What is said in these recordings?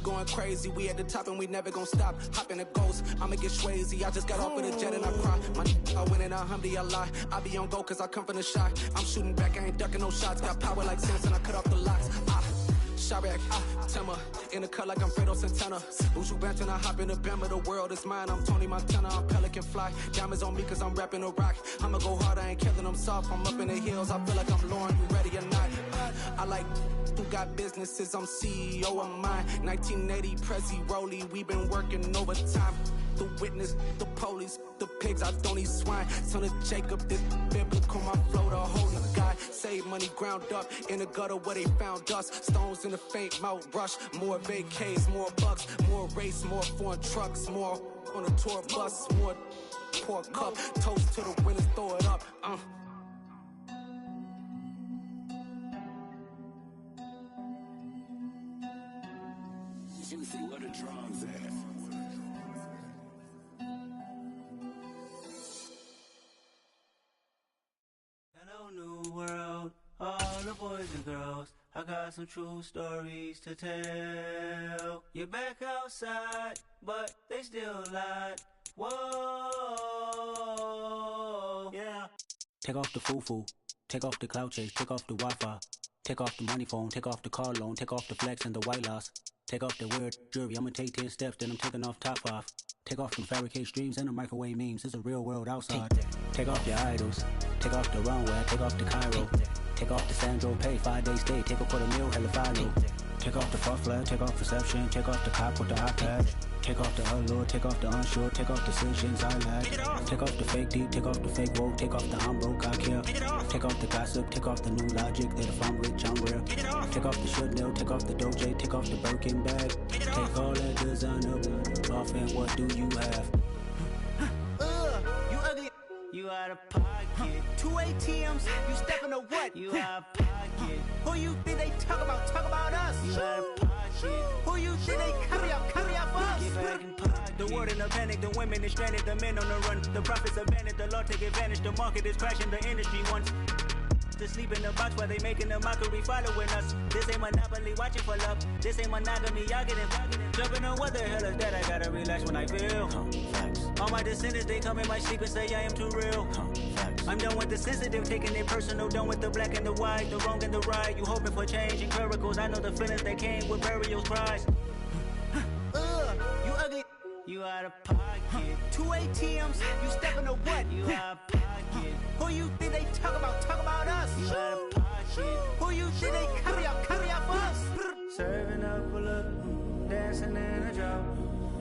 going crazy. We at the top and we never gonna stop. Hop in a ghost, I'ma get Swayze. I just got off of the jet and I cry. My I win in a Humvee, I lie. I be on go cause I come from the shot. I'm shooting back, I ain't ducking no shots. Got power like Samson, I cut off the locks. Chirac, Tema, in the cut like I'm Fredo Santana. Buju Banton, I hop in the Bama, the world is mine. I'm Tony Montana, I'm Pelican Fly. Diamonds on me cause I'm rapping a rock. I'ma go hard, I ain't killing them soft. I'm up in the hills, I feel like I'm Lauren, you ready or not? I like who got businesses, I'm CEO of mine. 1980 Prezi Rolly, we been working overtime. The witness, the police, the pigs, I don't eat swine. Son of Jacob, this biblical, my flow, the holy God. Save money ground up in the gutter where they found us. Stones in the faint Mount Rush. More vacays, more bucks, more race, more foreign trucks, more on a tour bus, more pour cup. Toast to the winners, throw it up. Juicy, where the drums at? Hello, new world, all the boys and girls. I got some true stories to tell. You're back outside, but they still lied. Whoa, yeah. Take off the foo-foo, take off the cloud chase, take off the Wi-Fi. Take off the money phone, take off the car loan, take off the flex and the white loss. Take off the weird jewelry, I'ma take 10 steps, then I'm taking off top 5. Take off them fabricate streams and the microwave memes, it's a real world outside. Take off your idols, take off the runway, take off the Cairo. Take off the Sandro Pay, 5-day stay, take a $250,000, hella final. Take off the fuck flag, take off perception, take off the cop with the iPad. Take off the allure, take off the unsure, take off decisions I lack. Take off the fake deep, take off the fake woke, take off the I'm broke, I care. Take off the gossip, take off the new logic, that if I'm rich, I'm real. Take off the Chanel, take off the Doja, take off the Birkin bag. Take all that designer off and what do you have? You ugly, you out of pocket. 2 ATMs, you stepping to what? You out of pocket. Who you think they talk about us? You out of pocket. Who you think they carry up for us? The world in a panic, the women is stranded, the men on the run. The profits abandoned, the law take advantage, the market is crashing, the industry wants to sleep in the box while they making a mockery following us. This ain't monopoly, watching for love. This ain't monogamy, y'all getting jumping on what the hell is that? I gotta relax when I feel. All my descendants, they come in my sleep and say I am too real. I'm done with the sensitive, taking it personal. Done with the black and the white, the wrong and the right. You hoping for change and miracles. I know the feelings that came with burial cries. You ugly, you out of pocket. 2 ATMs, you stepping to what? You out of pocket. Who you think they talk about us? You out of pocket. Who you think they carry up for us? Serving up a look, dancing in a drop.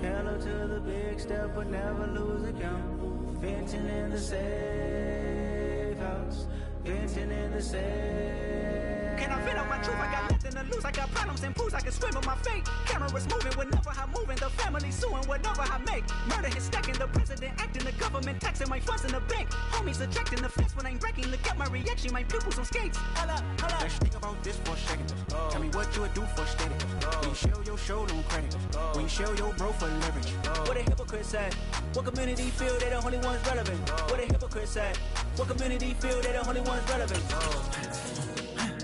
Hello to the big step, but never lose a count. Venting in the safe house, venting in the safe. Can I fit out my truth? I got nothing to lose. I got problems and fools. I can swim with my fate. Cameras moving whenever I'm moving. The family suing whatever I make. Murder is stacking. The president acting. The government taxing my funds in the bank. Homies ejecting the fence when I'm breaking. Look at my reaction. My pupils on skates. Holla. Let's think about this for a second. Tell me what you would do for status. When you show your show, no credit. When you show your bro for leverage. What a hypocrite said. What community feel they the only ones relevant? What a hypocrite said. What community feel they the only ones relevant?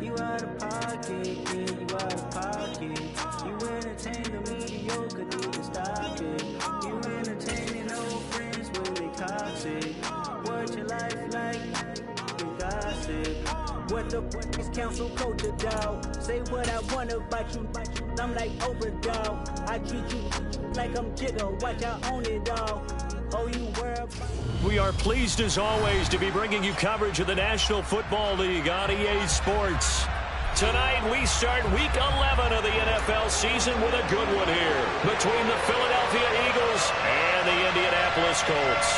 You out of pocket, yeah, you out of pocket. You entertain the mediocre, need to stop it. You entertaining old friends when they toxic. What your life like? You gossip. What the is council culture, dog? Say what I want about you. I'm like overdog. I treat you like I'm Jigga. Watch I own it all. Oh, you world. We are pleased as always to be bringing you coverage of the National Football League on EA Sports. Tonight we start week 11 of the NFL season with a good one here between the Philadelphia Eagles and the Indianapolis Colts.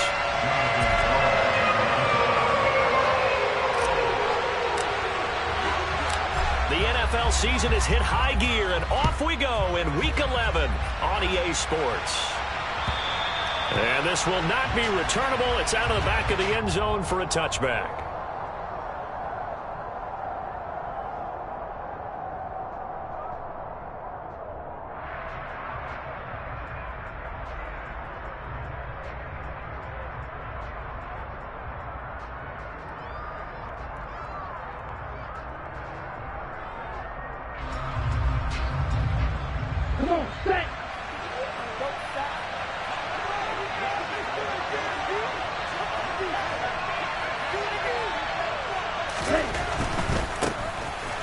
The NFL season has hit high gear and off we go in week 11 on EA Sports. And this will not be returnable. It's out of the back of the end zone for a touchback. Come on, stay.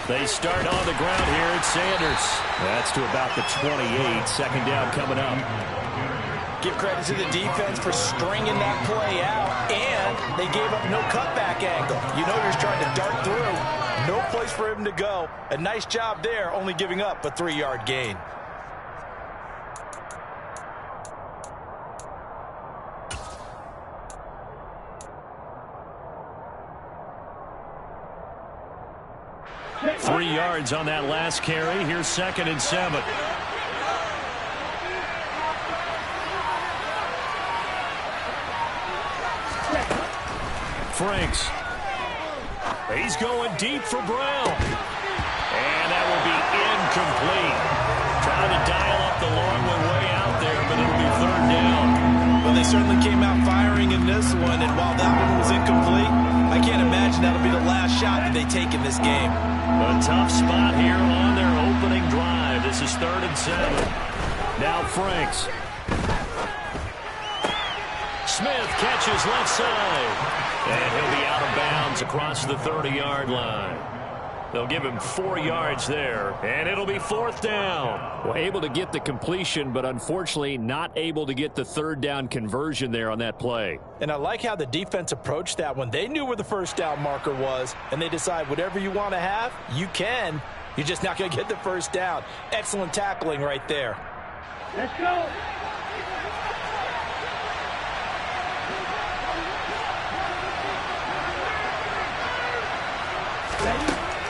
They start on the ground here at Sanders. That's to about the 28. Second down coming up. Give credit to the defense for stringing that play out, and they gave up no cutback angle. You know you're just trying to dart through. No place for him to go. A nice job there, only giving up a 3-yard gain. Three yards on that last carry. Here's 2nd and 7. Franks. He's going deep for Brown. And that will be incomplete. Trying to dial up the long way out there, but it'll be 3rd down. Well, they certainly came out firing in this one, and while that one was incomplete, I can't imagine that'll be the last shot that they take in this game. A tough spot here on their opening drive. This is 3rd and 7. Now Franks. Smith catches left side. And he'll be out of bounds across the 30-yard line. They'll give him 4 yards there, and it'll be 4th down. Well, able to get the completion, but unfortunately not able to get the 3rd down conversion there on that play. And I like how the defense approached that one. They knew where the 1st down marker was, and they decide whatever you want to have, you can. You're just not going to get the 1st down. Excellent tackling right there. Let's go.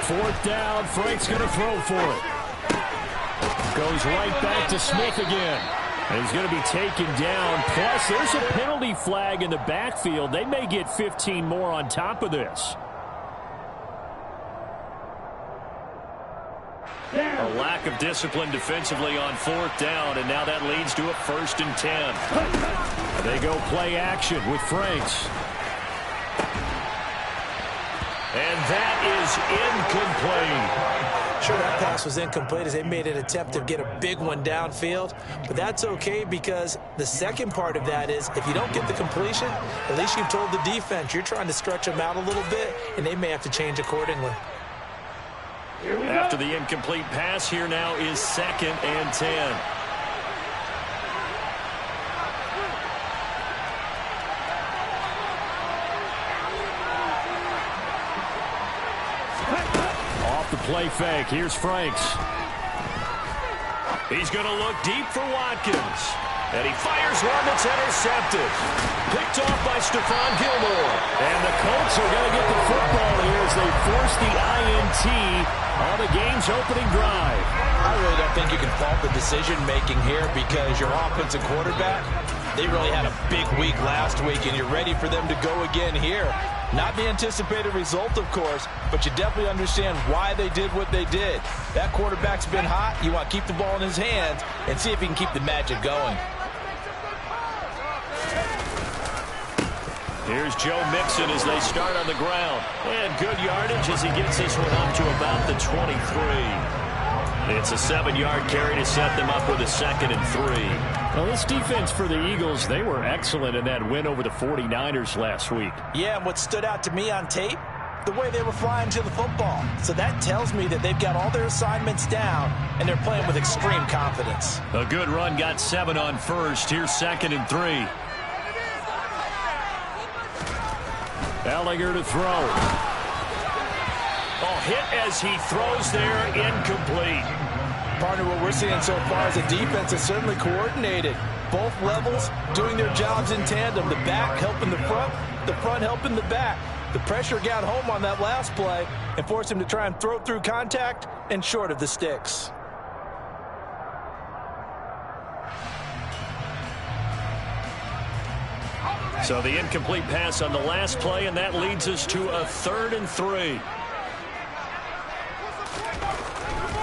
Fourth down, Frank's going to throw for it. Goes right back to Smith again. And he's going to be taken down. Plus, there's a penalty flag in the backfield. They may get 15 more on top of this. A lack of discipline defensively on 4th down, and now that leads to a 1st and 10. They go play action with Franks. And that is incomplete. Sure, that pass was incomplete as they made an attempt to get a big one downfield. But that's okay because the second part of that is if you don't get the completion, at least you've told the defense you're trying to stretch them out a little bit, and they may have to change accordingly. After the incomplete pass, here now is 2nd and 10. Play fake. Here's Franks. He's going to look deep for Watkins. And he fires one that's intercepted. Picked off by Stephon Gilmore. And the Colts are going to get the football here as they force the INT on the game's opening drive. I really don't think you can fault the decision-making here because your offensive quarterback, they really had a big week last week, and you're ready for them to go again here. Not the anticipated result, of course, but you definitely understand why they did what they did. That quarterback's been hot. You want to keep the ball in his hands and see if he can keep the magic going. Here's Joe Mixon as they start on the ground. And good yardage as he gets this one up to about the 23. It's a 7-yard carry to set them up with a 2nd and 3. Well, this defense for the Eagles, they were excellent in that win over the 49ers last week. Yeah, and what stood out to me on tape, the way they were flying to the football. So that tells me that they've got all their assignments down, and they're playing with extreme confidence. A good run, got 7 on first. Here's 2nd and 3. Ehlinger to throw. Oh, hit as he throws there, incomplete. Partner, what we're seeing so far is the defense is certainly coordinated. Both levels doing their jobs in tandem. The back helping the front helping the back. The pressure got home on that last play and forced him to try and throw through contact and short of the sticks. So the incomplete pass on the last play, and that leads us to a 3rd and 3.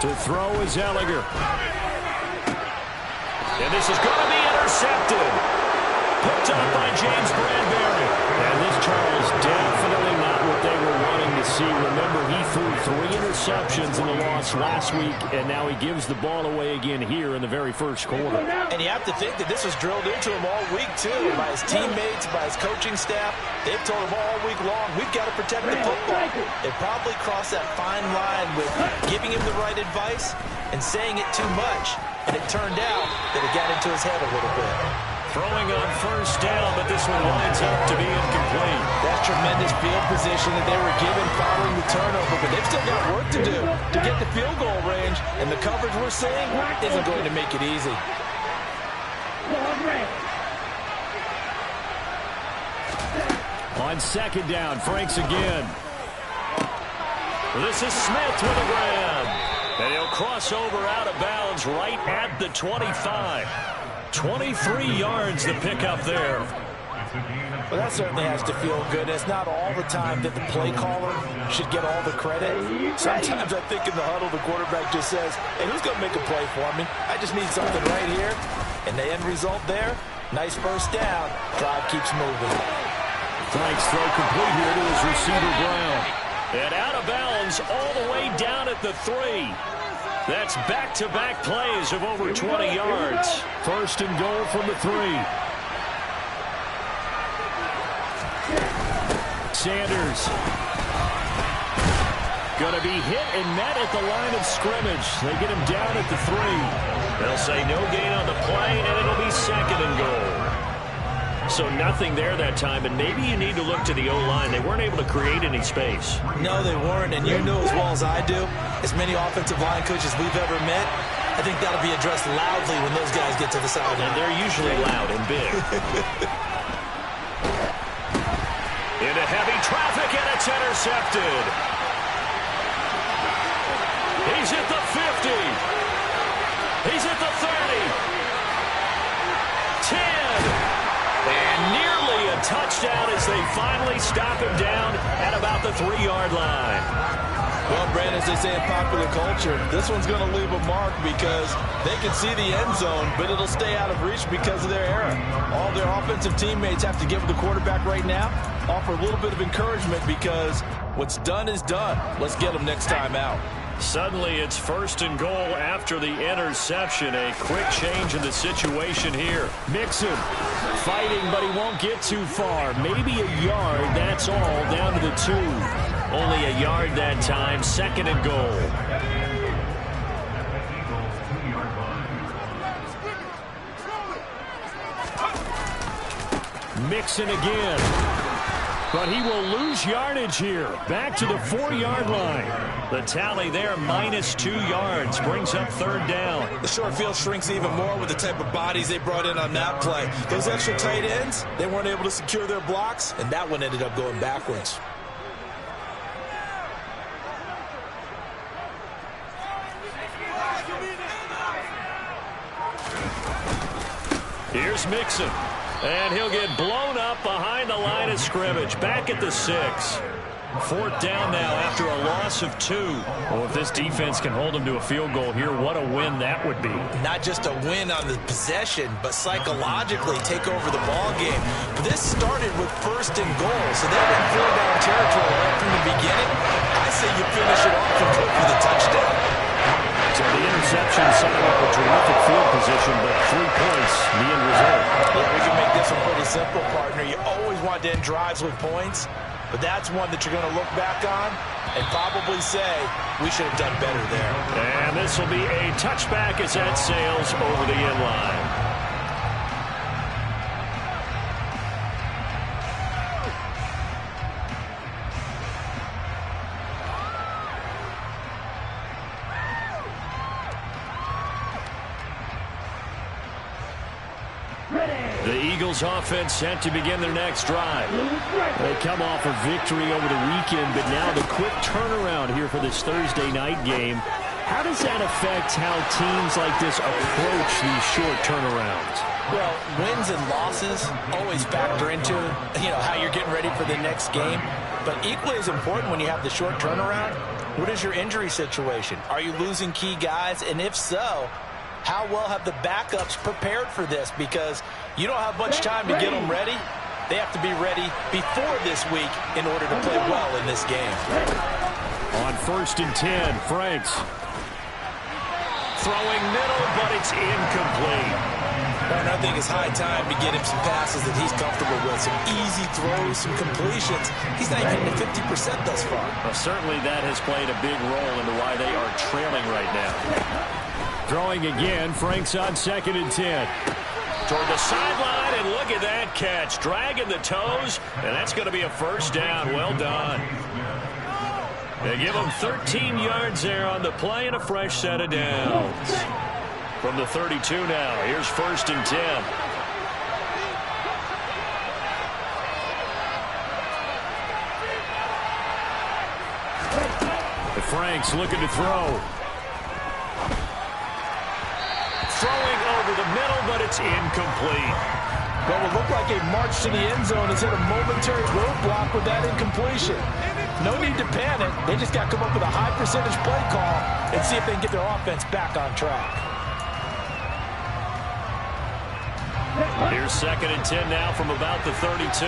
To throw is Ehlinger. And this is going to be intercepted. Picked up by James Bradbury. And this, Charles, definitely not what they were wanting to see. Remember, he threw 3 interceptions in the loss last week, and now he gives the ball away again here in the very first quarter. And you have to think that this was drilled into him all week, too, by his teammates, by his coaching staff. They've told him all week long, we've got to protect the football. They probably crossed that fine line with giving him the right advice and saying it too much. And it turned out that it got into his head a little bit. Throwing on first down, but this one winds up to be incomplete. That's tremendous field position that they were given following the turnover, but they've still got work to do to get the field goal range, and the coverage we're seeing isn't going to make it easy. On second down, Franks again. This is Smith with a grab. And he'll cross over out of bounds right at the 25. 23 yards to pick up there. Well, that certainly has to feel good. It's not all the time that the play caller should get all the credit. Sometimes I think in the huddle, the quarterback just says, hey, who's going to make a play for me? I just need something right here. And the end result there, nice first down. Drive keeps moving. Franks throw complete here to his receiver, Brown. And out of bounds all the way down at the 3. That's back-to-back plays of over 20 yards. First and goal from the 3. Sanders going to be hit and met at the line of scrimmage. They get him down at the 3. They'll say no gain on the play, and it'll be second and goal. So nothing there that time, and maybe you need to look to the O-line. They weren't able to create any space. No, they weren't, and you know as well as I do, as many offensive line coaches we've ever met, I think that'll be addressed loudly when those guys get to the sideline. And they're usually loud and big. Into heavy traffic, and it's intercepted. He's at the 50. He's at the 30. 10. And nearly a touchdown as they finally stop him down at about the 3-yard line. Well, Brandon, as they say in popular culture, this one's going to leave a mark because they can see the end zone, but it'll stay out of reach because of their error. All their offensive teammates have to give the quarterback right now, offer a little bit of encouragement because what's done is done. Let's get them next time out. Suddenly it's first and goal after the interception. A quick change in the situation here. Mixon fighting, but he won't get too far. Maybe a yard, that's all, down to the 2. Only a yard that time, second and goal. Mixon again. But he will lose yardage here. Back to the 4-yard line. The tally there, -2 yards. Brings up third down. The short field shrinks even more with the type of bodies they brought in on that play. Those extra tight ends, they weren't able to secure their blocks, and that one ended up going backwards. Here's Mixon. And he'll get blown up behind the line of scrimmage. Back at the 6. 4th down now after a loss of 2. Well, if this defense can hold them to a field goal here, what a win that would be. Not just a win on the possession, but psychologically take over the ball game. But this started with first and goal, so they were in 4-down territory right from the beginning. I say you finish it off and go for the touchdown. So the interception set up a terrific field position, but 3 points, the end result. Yeah, we can make this one pretty simple, partner. You always want to end drives with points, but that's one that you're going to look back on and probably say, we should have done better there. And this will be a touchback as that sails over the end line. The Eagles offense set to begin their next drive. They come off a victory over the weekend, but now the quick turnaround here for this Thursday night game. How does that affect how teams like this approach these short turnarounds? Well, wins and losses always factor into, how you're getting ready for the next game. But equally as important when you have the short turnaround, what is your injury situation? Are you losing key guys? And if so, how well have the backups prepared for this? Because you don't have much time to get them ready. They have to be ready before this week in order to play well in this game. On 1st and 10, Franks. Throwing middle, but it's incomplete. And I think it's high time to get him some passes that he's comfortable with. Some easy throws, some completions. He's not even hitting 50% thus far. Well, certainly that has played a big role into why they are trailing right now. Throwing again, Franks on 2nd and 10. Toward the sideline, and look at that catch. Dragging the toes, and that's going to be a first down. Well done. They give him 13 yards there on the play and a fresh set of downs. From the 32 now, here's 1st and 10. Franks looking to throw. Throwing over the middle, but it's incomplete. Well, it looked like a march to the end zone has hit a momentary roadblock with that incompletion. No need to panic. They just got to come up with a high percentage play call and see if they can get their offense back on track. Here's 2nd and 10 now from about the 32.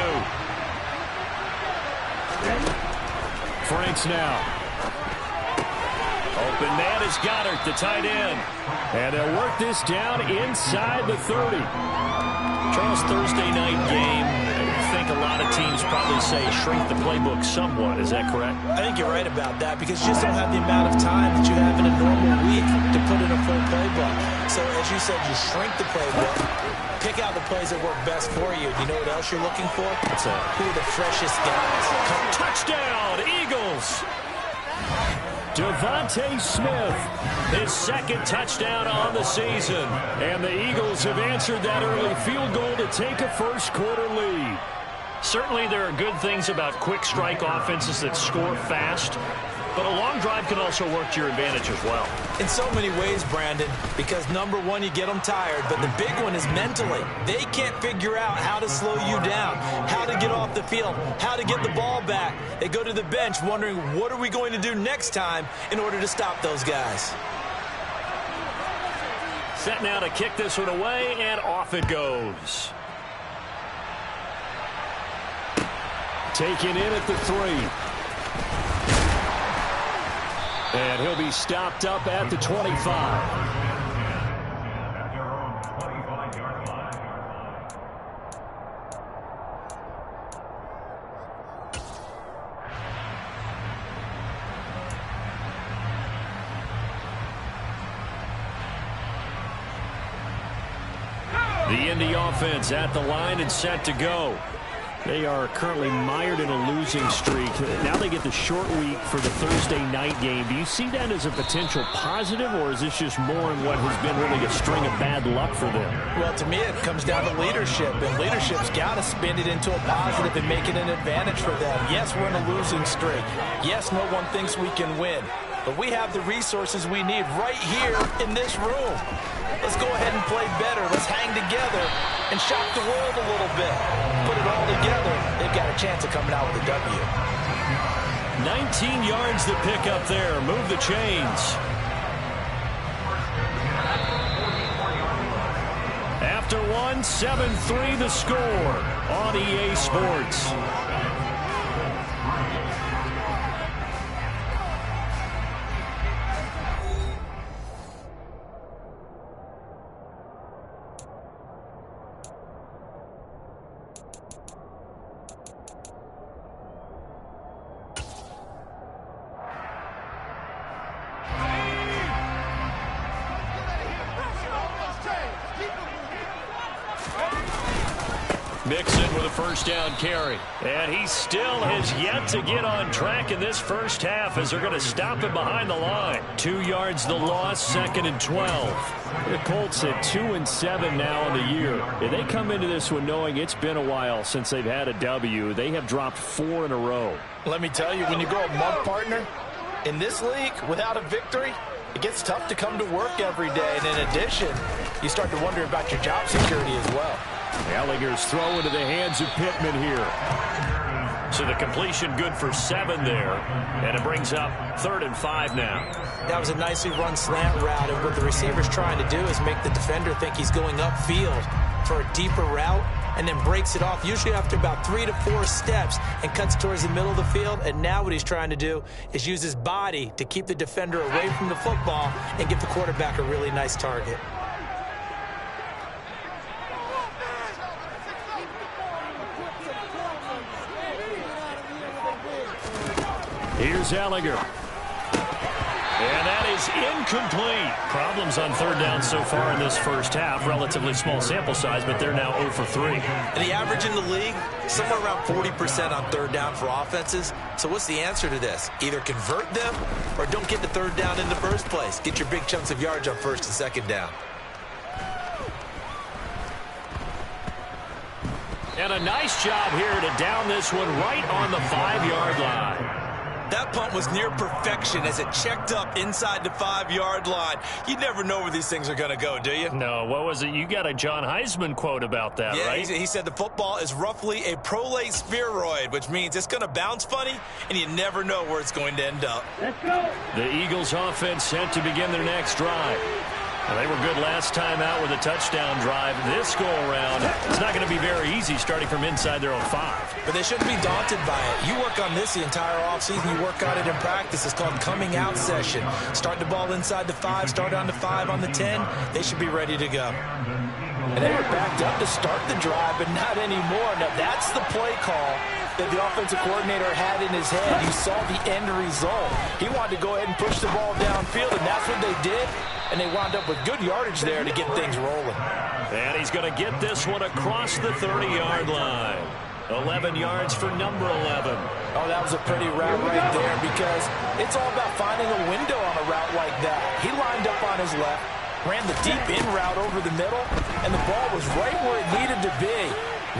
Franks now. Open man is Goddard, the tight end. And they'll work this down inside the 30. Charles, Thursday night game, I think a lot of teams probably say shrink the playbook somewhat. Is that correct? I think you're right about that because you just don't have the amount of time that you have in a normal week to put in a full playbook. So, as you said, you shrink the playbook, pick out the plays that work best for you. You know what else you're looking for? What's that? Who are the freshest guys? Touchdown, Eagles! Devontae Smith, his 2nd touchdown on the season. And the Eagles have answered that early field goal to take a first-quarter lead. Certainly there are good things about quick strike offenses that score fast, but a long drive can also work to your advantage as well. In so many ways, Brandon, because number one, you get them tired, but the big one is mentally. They can't figure out how to slow you down, how to get off the field, how to get the ball back. They go to the bench wondering, what are we going to do next time in order to stop those guys? Set now to kick this one away, and off it goes. Taken in at the 3. And he'll be stopped up at the 25. The Indy offense at the line and set to go. They are currently mired in a losing streak. Now they get the short week for the Thursday night game. Do you see that as a potential positive, or is this just more in what has been really a string of bad luck for them? Well, to me, it comes down to leadership, and leadership's got to spin it into a positive and make it an advantage for them. Yes, we're in a losing streak. Yes, no one thinks we can win, but we have the resources we need right here in this room. Let's go ahead and play better. Let's hang together and shock the world a little bit. Put it all together. They've got a chance of coming out with a W. 19 yards to pick up there. Move the chains. After one, 7-3 the score on EA Sports. Mixon with a first down carry. And he still has yet to get on track in this first half as they're going to stop him behind the line. 2 yards the loss, 2nd and 12. The Colts at 2-7 now in the year. And they come into this one knowing it's been a while since they've had a W. They have dropped 4 in a row. Let me tell you, when you go a month partner, in this league, without a victory, it gets tough to come to work every day. And in addition, you start to wonder about your job security as well. Ehlinger's throw into the hands of Pittman here. So the completion good for 7 there. And it brings up 3rd and 5 now. That was a nicely run slant route. And what the receiver's trying to do is make the defender think he's going upfield for a deeper route. and then breaks it off, usually after about 3 to 4 steps, and cuts towards the middle of the field. And now what he's trying to do is use his body to keep the defender away from the football and give the quarterback a really nice target. Here's Ehlinger. And that is incomplete. Problems on third down so far in this first half. Relatively small sample size, but they're now 0 for 3. And the average in the league, somewhere around 40% on third down for offenses. So what's the answer to this? Either convert them or don't get the third down in the first place. Get your big chunks of yards on first and second down. And a nice job here to down this one right on the 5-yard line. That punt was near perfection as it checked up inside the 5-yard line. You never know where these things are going to go, do you? No, what was it? You got a John Heisman quote about that, right? He said the football is roughly a prolate spheroid, which means it's going to bounce funny, and you never know where it's going to end up. Let's go. The Eagles offense set to begin their next drive. Well, they were good last time out with a touchdown drive. This go-around, it's not going to be very easy starting from inside their own 5. But they shouldn't be daunted by it. You work on this the entire offseason. You work on it in practice. It's called coming out session. Start the ball inside the 5, start on the 5 on the 10. They should be ready to go. And they were backed up to start the drive, but not anymore. Now, that's the play call that the offensive coordinator had in his head. You saw the end result. He wanted to go ahead and push the ball downfield, and that's what they did. And they wound up with good yardage there to get things rolling. And he's going to get this one across the 30-yard line. 11 yards for number 11. Oh, that was a pretty route right there because it's all about finding a window on a route like that. He lined up on his left, ran the deep in route over the middle, and the ball was right where it needed to be.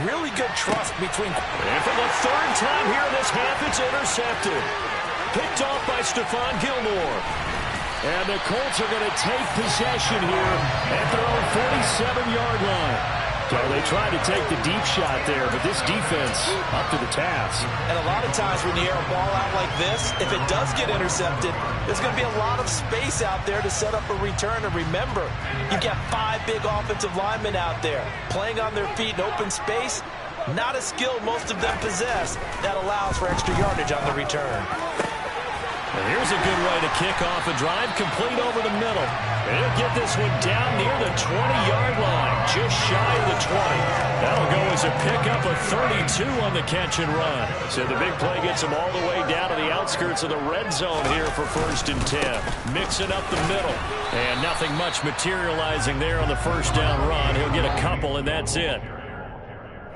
Really good trust between. And for the third time here in this half, it's intercepted. Picked off by Stephon Gilmore. And the Colts are going to take possession here at their own 47-yard line. So they tried to take the deep shot there, but this defense up to the task. And a lot of times when you air a ball out like this, if it does get intercepted, there's going to be a lot of space out there to set up a return. And remember, you've got 5 big offensive linemen out there playing on their feet in open space. Not a skill most of them possess. That allows for extra yardage on the return. And here's a good way to kick off a drive, complete over the middle. And he'll get this one down near the 20-yard line, just shy of the 20. That'll go as a pickup of 32 on the catch and run. So the big play gets him all the way down to the outskirts of the red zone here for 1st and 10. Mixing up the middle. And nothing much materializing there on the first down run. He'll get a couple, and that's it.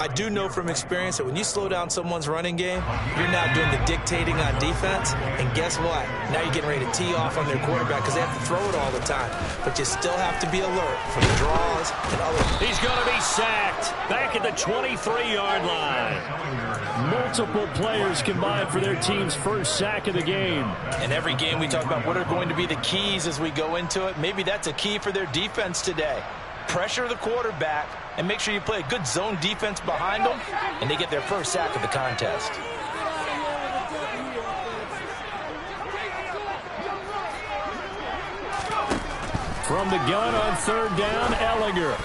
I do know from experience that when you slow down someone's running game, you're now doing the dictating on defense. And guess what? Now you're getting ready to tee off on their quarterback because they have to throw it all the time. But you still have to be alert for the draws and other. He's going to be sacked back at the 23-yard line. Multiple players combined for their team's first sack of the game. And every game we talk about what are going to be the keys as we go into it. Maybe that's a key for their defense today. Pressure the quarterback and make sure you play a good zone defense behind them, and they get their first sack of the contest. From the gun on third down, Ehlinger.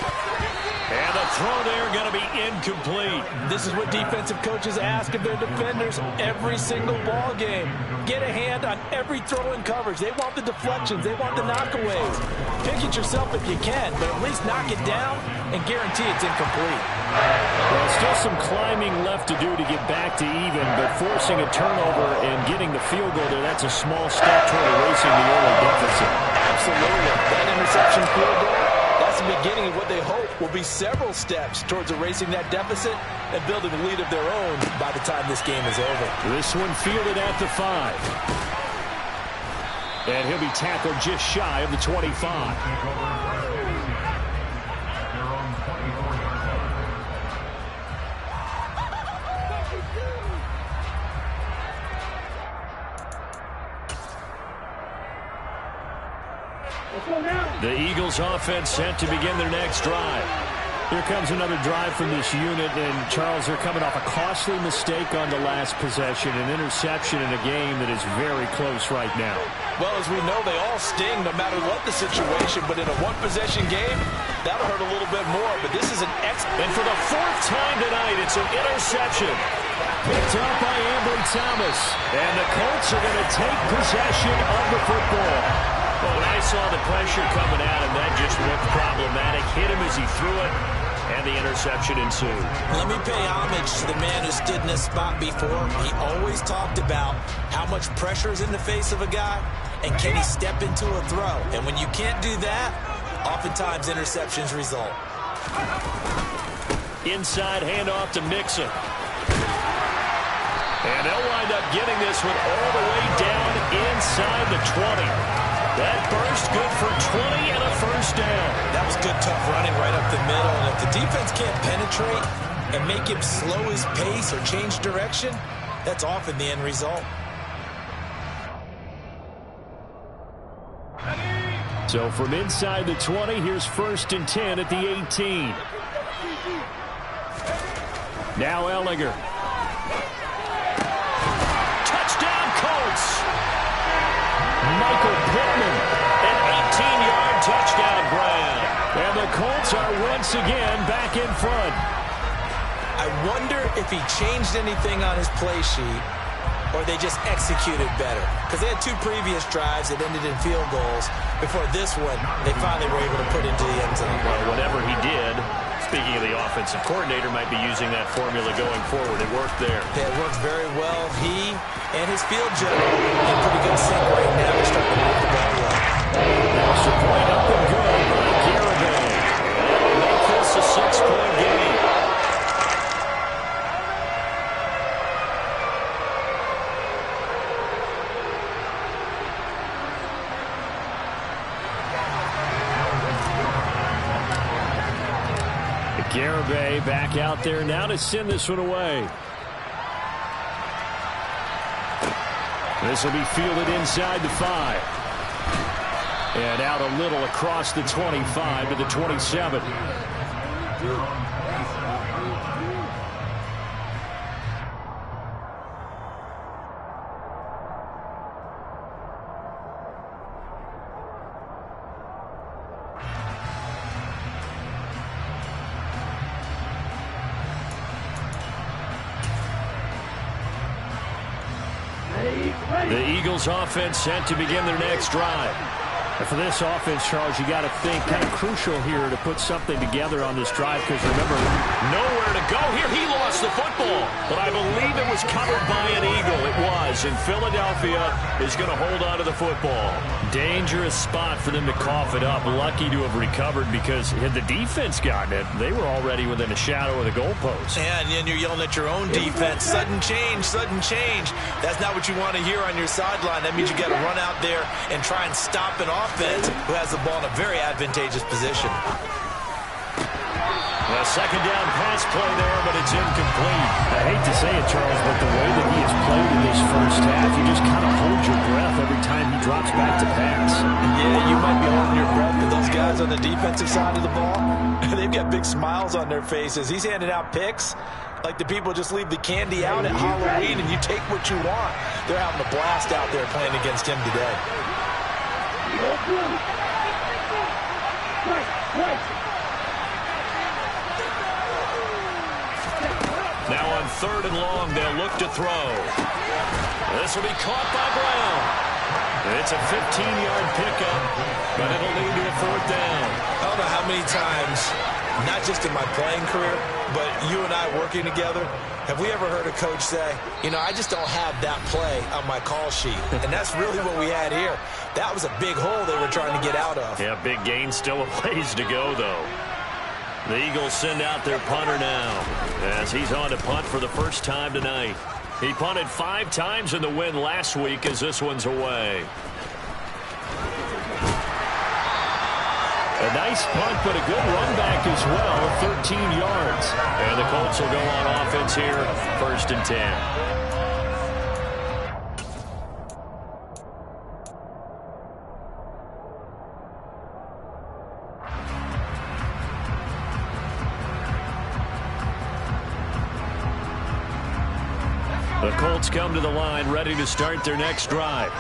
And the throw there going to be incomplete. This is what defensive coaches ask of their defenders every single ball game. Get a hand on every throw in coverage. They want the deflections. They want the knockaways. Pick it yourself if you can, but at least knock it down and guarantee it's incomplete. Well, still some climbing left to do to get back to even, but forcing a turnover and getting the field goal there, that's a small step toward erasing the early deficit. Absolutely. That interception field goal, that's the beginning of what they hope will be several steps towards erasing that deficit and building a lead of their own by the time this game is over. This one fielded at the 5. And he'll be tackled just shy of the 25. The Eagles offense set to begin their next drive. Here comes another drive from this unit, and Charles, they're coming off a costly mistake on the last possession, an interception in a game that is very close right now. Well, as we know, they all sting no matter what the situation, but in a one-possession game, that'll hurt a little bit more, but this is an excellent. And for the fourth time tonight, it's an interception. Picked up by Ambry Thomas, and the Colts are going to take possession of the football. Well, when I saw the pressure coming at him, that just looked problematic. Hit him as he threw it, and the interception ensued. Let me pay homage to the man who stood in this spot before. He always talked about how much pressure is in the face of a guy, and can he step into a throw. And when you can't do that, oftentimes interceptions result. Inside handoff to Mixon. And they'll wind up getting this one all the way down inside the 20. That burst good for 20 and a first down. That was good, tough running right up the middle. And if the defense can't penetrate and make him slow his pace or change direction, that's often the end result. So from inside the 20, here's 1st and 10 at the 18. Now Ehlinger. Touchdown Colts! Michael Pittman, an 18-yard touchdown grab. And the Colts are once again back in front. I wonder if he changed anything on his play sheet or they just executed better. Because they had 2 previous drives that ended in field goals. Before this one, they finally were able to put into the end zone. Well, whatever he did, speaking of the offensive coordinator, might be using that formula going forward. It worked there. It worked very well. He and his field general in pretty good sync right now. They're starting to move the ball well. Extra point up and good by Garibay. That'll make this a 6-point game. Garibay back out there now to send this one away. This will be fielded inside the 5. And out a little across the 25 to the 27. The Eagles offense set to begin their next drive. And for this offense, Charles, you got to think kind of crucial here to put something together on this drive because remember, nowhere to go here. He lost the football, but I believe it was covered by an Eagle. It was, and Philadelphia is going to hold on to the football. Dangerous spot for them to cough it up. Lucky to have recovered because had the defense gotten it, they were already within a shadow of the goalpost. Yeah, and then you're yelling at your own defense. Sudden change, sudden change. That's not what you want to hear on your sideline. That means you got to run out there and try and stop an offense who has the ball in a very advantageous position. A second down pass play there, but it's incomplete. I hate to say it, Charles, but the way that he has played in this first half, you just kind of hold your breath every time he drops back to pass. Yeah, you might be holding your breath, but those guys on the defensive side of the ball, they've got big smiles on their faces. He's handing out picks like the people just leave the candy out at Halloween and you take what you want. They're having a blast out there playing against him today. Now on 3rd and long, they'll look to throw. This will be caught by Brown. It's a 15-yard pickup, but it'll lead to a 4th down. I don't know how many times, not just in my playing career, but you and I working together, have we ever heard a coach say, you know, I just don't have that play on my call sheet. And that's really what we had here. That was a big hole they were trying to get out of. Yeah, big gain, still a ways to go, though. The Eagles send out their punter now as he's on to punt for the first time tonight. He punted 5 times in the win last week as this one's away. A nice punt, but a good run back as well, 13 yards. And the Colts will go on offense here, 1st and 10. Colts come to the line, ready to start their next drive.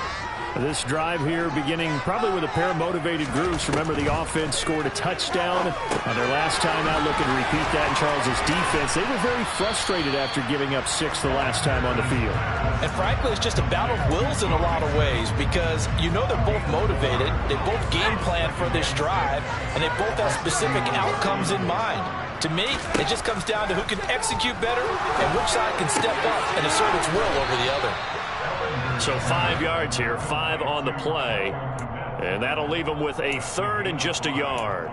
This drive here beginning probably with a pair of motivated groups. Remember, the offense scored a touchdown on their last time out, looking to repeat that in Charles' defense. They were very frustrated after giving up 6 the last time on the field. And frankly, it's just a battle of wills in a lot of ways because you know they're both motivated. They both game plan for this drive, and they both have specific outcomes in mind. To me, it just comes down to who can execute better and which side can step up and assert its will over the other. So 5 yards here, 5 on the play. And that'll leave them with a third and just a yard.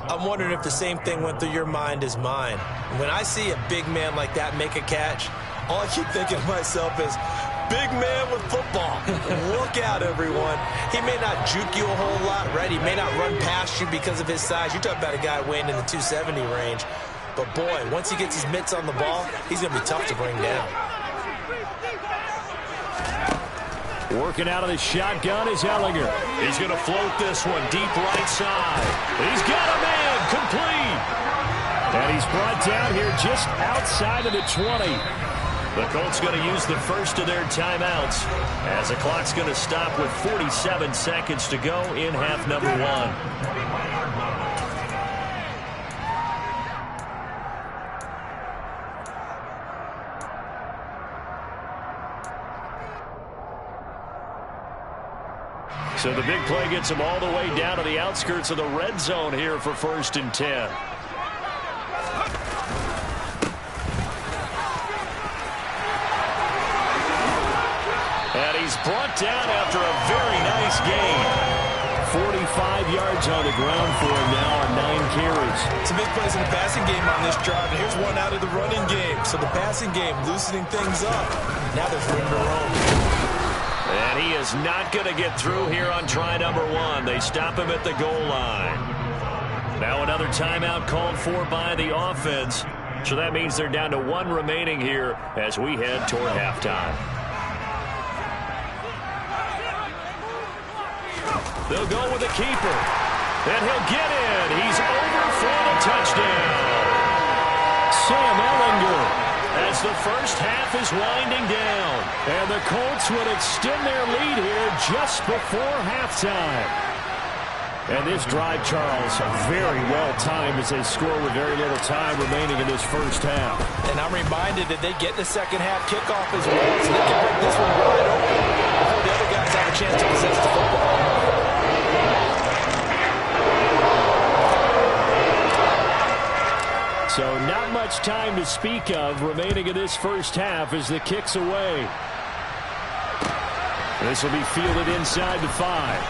I'm wondering if the same thing went through your mind as mine. When I see a big man like that make a catch, all I keep thinking to myself is, big man with football. Look out, everyone. He may not juke you a whole lot, right? He may not run past you because of his size. You're talking about a guy weighing in the 270 range. But, boy, once he gets his mitts on the ball, he's going to be tough to bring down. Working out of the shotgun is Ehlinger. He's going to float this one deep right side. He's got a man complete. And he's brought down here just outside of the 20. The Colts going to use the first of their timeouts as the clock's going to stop with 47 seconds to go in half number 1. So the big play gets them all the way down to the outskirts of the red zone here for 1st and 10. And he's brought down after a very nice gain. 45 yards on the ground for him now on 9 carries. Some big plays in the passing game on this drive, and here's one out of the running game. So the passing game loosening things up. Now there's room to roam. And he is not going to get through here on try number 1. They stop him at the goal line. Now another timeout called for by the offense. So that means they're down to 1 remaining here as we head toward halftime. They'll go with the keeper. And he'll get in. He's over for the touchdown. Sam Ehlinger. As the first half is winding down. And the Colts would extend their lead here just before halftime. And this drive, Charles, very well timed as they score with very little time remaining in this first half. And I'm reminded that they get the second half kickoff as well, so they can break this one wide open before the other guys have a chance to possess the football. So not much time to speak of remaining in this first half as the kick's away. This will be fielded inside the 5.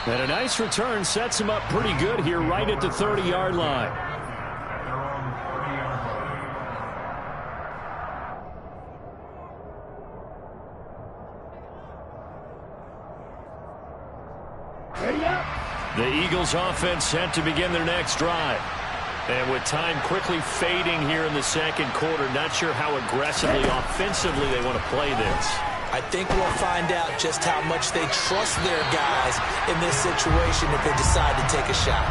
And a nice return sets him up pretty good here right at the 30-yard line. The Eagles offense set to begin their next drive. And with time quickly fading here in the second quarter, not sure how aggressively, offensively they want to play this. I think we'll find out just how much they trust their guys in this situation if they decide to take a shot.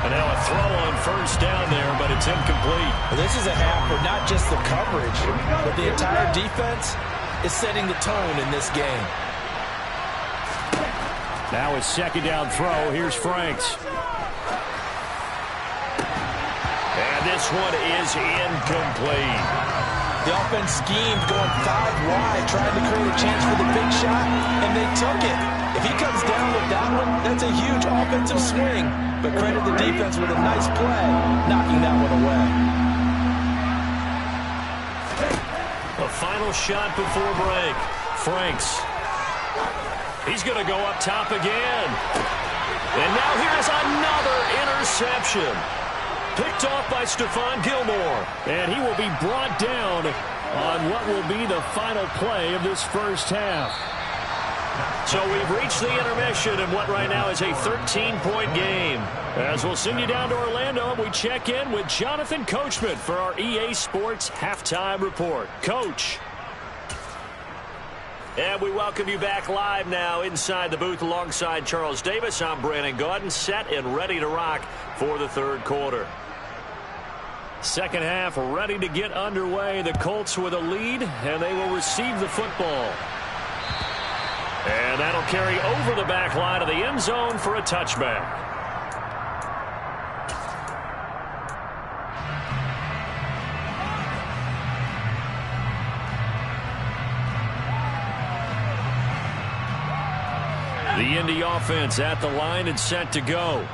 And now a throw on first down there, but it's incomplete. Well, this is a half where not just the coverage, but the entire defense is setting the tone in this game. Now his second down throw. Here's Franks. And this one is incomplete. The offense schemed going 5 wide, trying to create a chance for the big shot, and they took it. If he comes down with that one, that's a huge offensive swing. But credit the defense with a nice play, knocking that one away. A final shot before break. Franks. He's going to go up top again. And now here's another interception. Picked off by Stephon Gilmore. And he will be brought down on what will be the final play of this first half. So we've reached the intermission in what right now is a 13-point game. As we'll send you down to Orlando, we check in with Jonathan Coachman for our EA Sports Halftime Report. Coach. And we welcome you back live now inside the booth alongside Charles Davis. I'm Brandon Gaudin, set and ready to rock for the third quarter. Second half ready to get underway. The Colts with a lead, and they will receive the football. And that'll carry over the back line of the end zone for a touchback. The Indy offense at the line and set to go.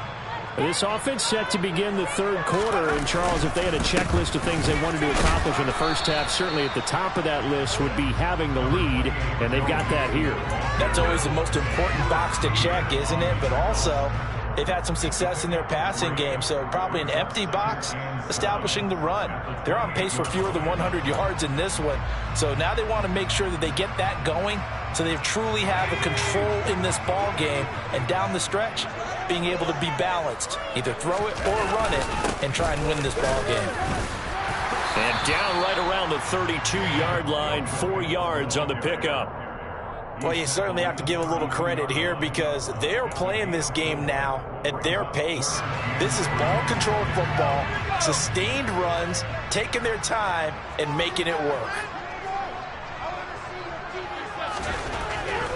This offense set to begin the third quarter. And, Charles, if they had a checklist of things they wanted to accomplish in the first half, certainly at the top of that list would be having the lead, and they've got that here. That's always the most important box to check, isn't it? But also, they've had some success in their passing game, so probably an empty box establishing the run. They're on pace for fewer than 100 yards in this one, so now they want to make sure that they get that going so they truly have a control in this ball game, and down the stretch, being able to be balanced, either throw it or run it, and try and win this ball game. And down right around the 32-yard line, 4 yards on the pickup. Well, you certainly have to give a little credit here because they're playing this game now at their pace. This is ball control football, sustained runs, taking their time, and making it work.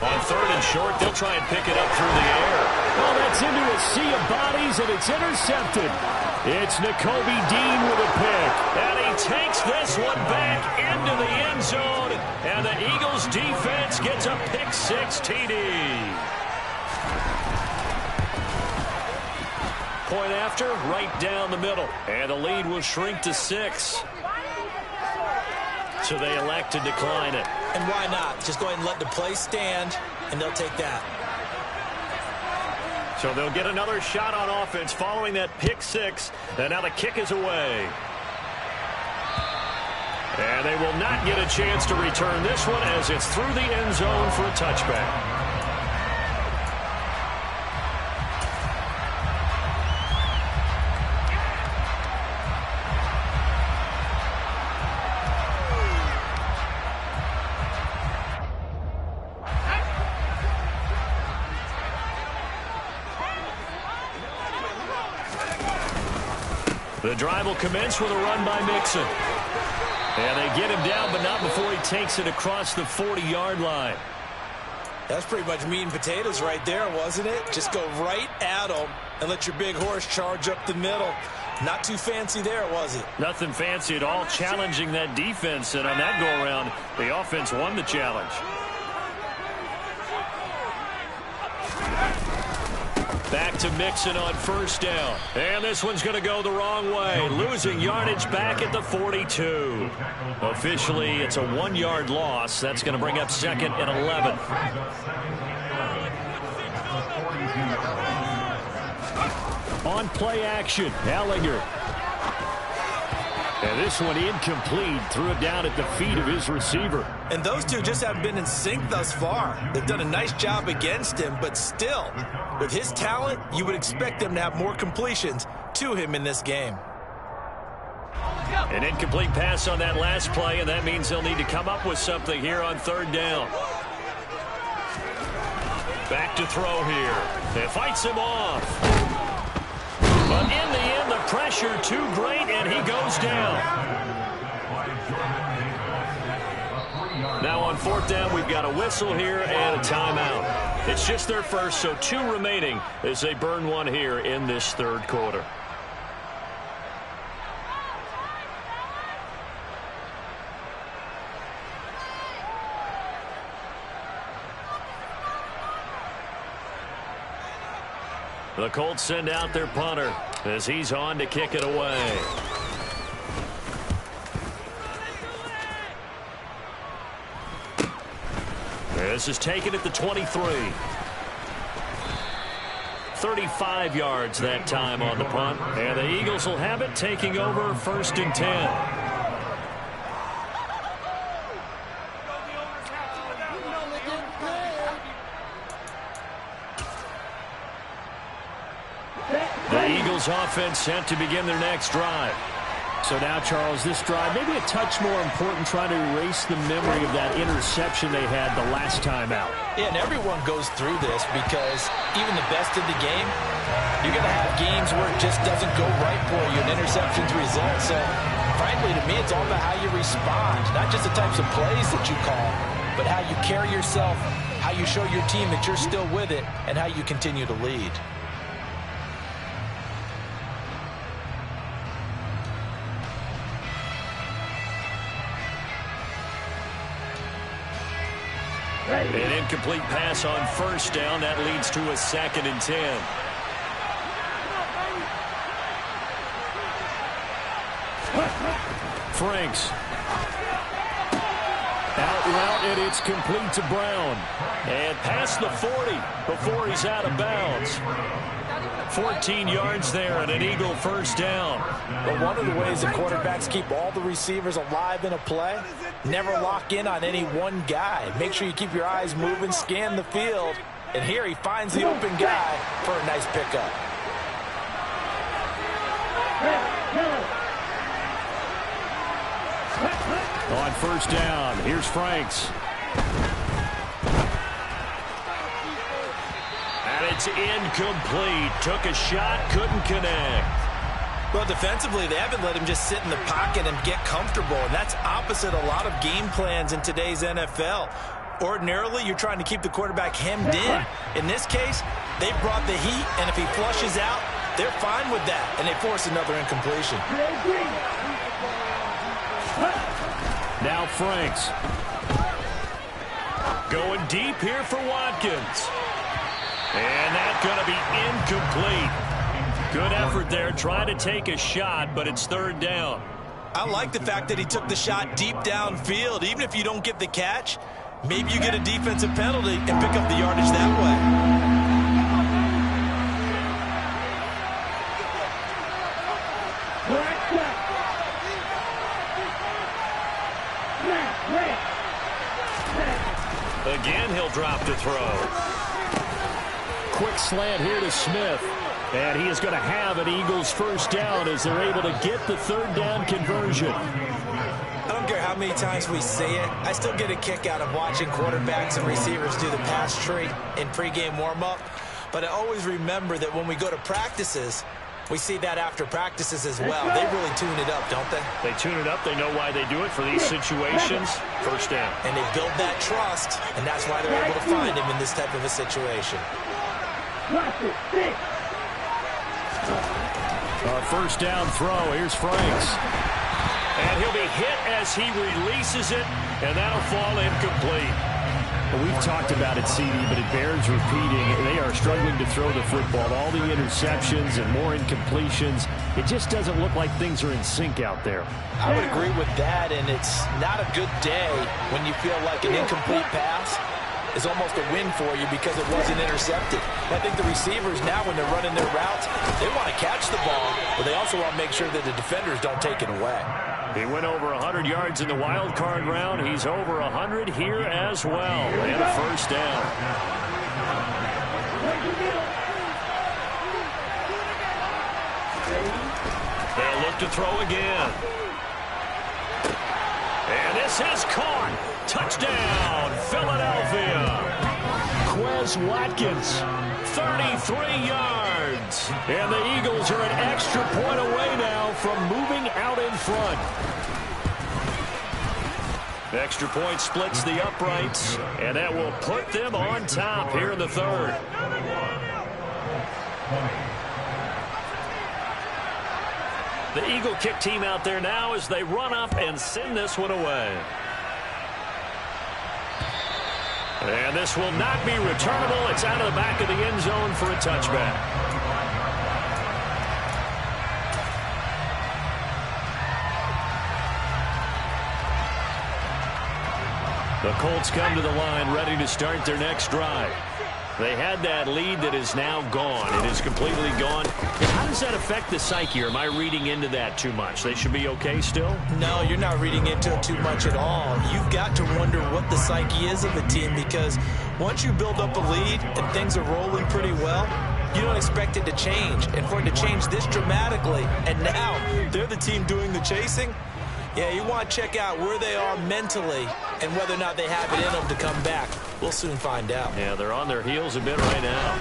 On third and short, they'll try and pick it up through the air. Well, that's into a sea of bodies, and it's intercepted. It's Nakobe Dean with a pick. And he takes this one back into the end zone. And the Eagles defense gets a pick-6 TD. Point after, right down the middle. And the lead will shrink to 6. So they elect to decline it. And why not? Just go ahead and let the play stand, and they'll take that. So they'll get another shot on offense following that pick-6. And now the kick is away. And they will not get a chance to return this one as it's through the end zone for a touchback. The drive will commence with a run by Mixon. And they get him down, but not before he takes it across the 40-yard line. That's pretty much meat and potatoes right there, wasn't it? Just go right at him and let your big horse charge up the middle. Not too fancy there, was it? Nothing fancy at all, challenging that defense. And on that go-around, the offense won the challenge. Back to Mixon on first down. And this one's going to go the wrong way. Losing yardage back at the 42. Officially, it's a 1-yard loss. That's going to bring up second and 11. On play action, Ellinger. And this one incomplete. Threw it down at the feet of his receiver. And those two just haven't been in sync thus far. They've done a nice job against him, but still, with his talent, you would expect them to have more completions to him in this game. An incomplete pass on that last play, and that means they'll need to come up with something here on third down. Back to throw here. It fights him off. But in the end, the pressure too great, and he goes down. Now on fourth down, we've got a whistle here and a timeout. It's just their first, so 2 remaining as they burn one here in this third quarter. The Colts send out their punter as he's on to kick it away. This is taken at the 23. 35 yards that time on the punt. And the Eagles will have it, taking over first and 10. Offense set to begin their next drive. So now, Charles, this drive maybe a touch more important, trying to erase the memory of that interception they had the last time out. Yeah, and everyone goes through this because even the best in the game you're going to have games where it just doesn't go right for you, and interceptions result. So, frankly, to me, it's all about how you respond, not just the types of plays that you call, but how you carry yourself, how you show your team that you're still with it, and how you continue to lead. An incomplete pass on first down. That leads to a 2nd and 10. Franks. Out route, and it's complete to Brown. And past the 40 before he's out of bounds. 14 yards there and an Eagle first down. But one of the ways that quarterbacks keep all the receivers alive in a play, never lock in on any one guy. Make sure you keep your eyes moving, scan the field. And here he finds the open guy for a nice pickup. On first down, here's Franks. And it's incomplete. Took a shot, couldn't connect. Well, defensively, they haven't let him just sit in the pocket and get comfortable, and that's opposite a lot of game plans in today's NFL. Ordinarily, you're trying to keep the quarterback hemmed in. In this case, they brought the heat, and if he flushes out, they're fine with that, and they force another incompletion. Now Franks. Going deep here for Watkins. And that's going to be incomplete. Good effort there, trying to take a shot, but it's 3rd down. I like the fact that he took the shot deep downfield. Even if you don't get the catch, maybe you get a defensive penalty and pick up the yardage that way. Again, he'll drop to throw. Quick slant here to Smith. And he is going to have an Eagles first down as they're able to get the 3rd down conversion. I don't care how many times we say it. I still get a kick out of watching quarterbacks and receivers do the pass tree in pregame warm-up. But I always remember that when we go to practices, we see that after practices as well. They really tune it up, don't they? They tune it up. They know why they do it for these situations. First down. And they build that trust, and that's why they're able to find him in this type of a situation. First down throw. Here's Franks. And he'll be hit as he releases it, and that'll fall incomplete. Well, we've talked about it, CD, but it bears repeating. They are struggling to throw the football. All the interceptions and more incompletions. It just doesn't look like things are in sync out there. I would agree with that, and it's not a good day when you feel like an incomplete pass is almost a win for you because it wasn't intercepted. I think the receivers now, when they're running their routes, they want to catch the ball, but they also want to make sure that the defenders don't take it away. He went over 100 yards in the wild card round. He's over 100 here as well. And a first down. They'll look to throw again. And this is caught. Touchdown, Philadelphia. Quez Watkins, 33 yards. And the Eagles are an extra point away now from moving out in front. Extra point splits the uprights, and that will put them on top here in the 3rd. The Eagle kick team out there now as they run up and send this one away. And this will not be returnable. It's out of the back of the end zone for a touchback. The Colts come to the line ready to start their next drive. They had that lead that is now gone. It is completely gone. How does that affect the psyche? Or am I reading into that too much? They should be okay still? No, you're not reading into it too much at all. You've got to wonder what the psyche is of a team, because once you build up a lead and things are rolling pretty well, you don't expect it to change. And for it to change this dramatically, and now they're the team doing the chasing, yeah, you want to check out where they are mentally and whether or not they have it in them to come back. We'll soon find out. Yeah, they're on their heels a bit right now.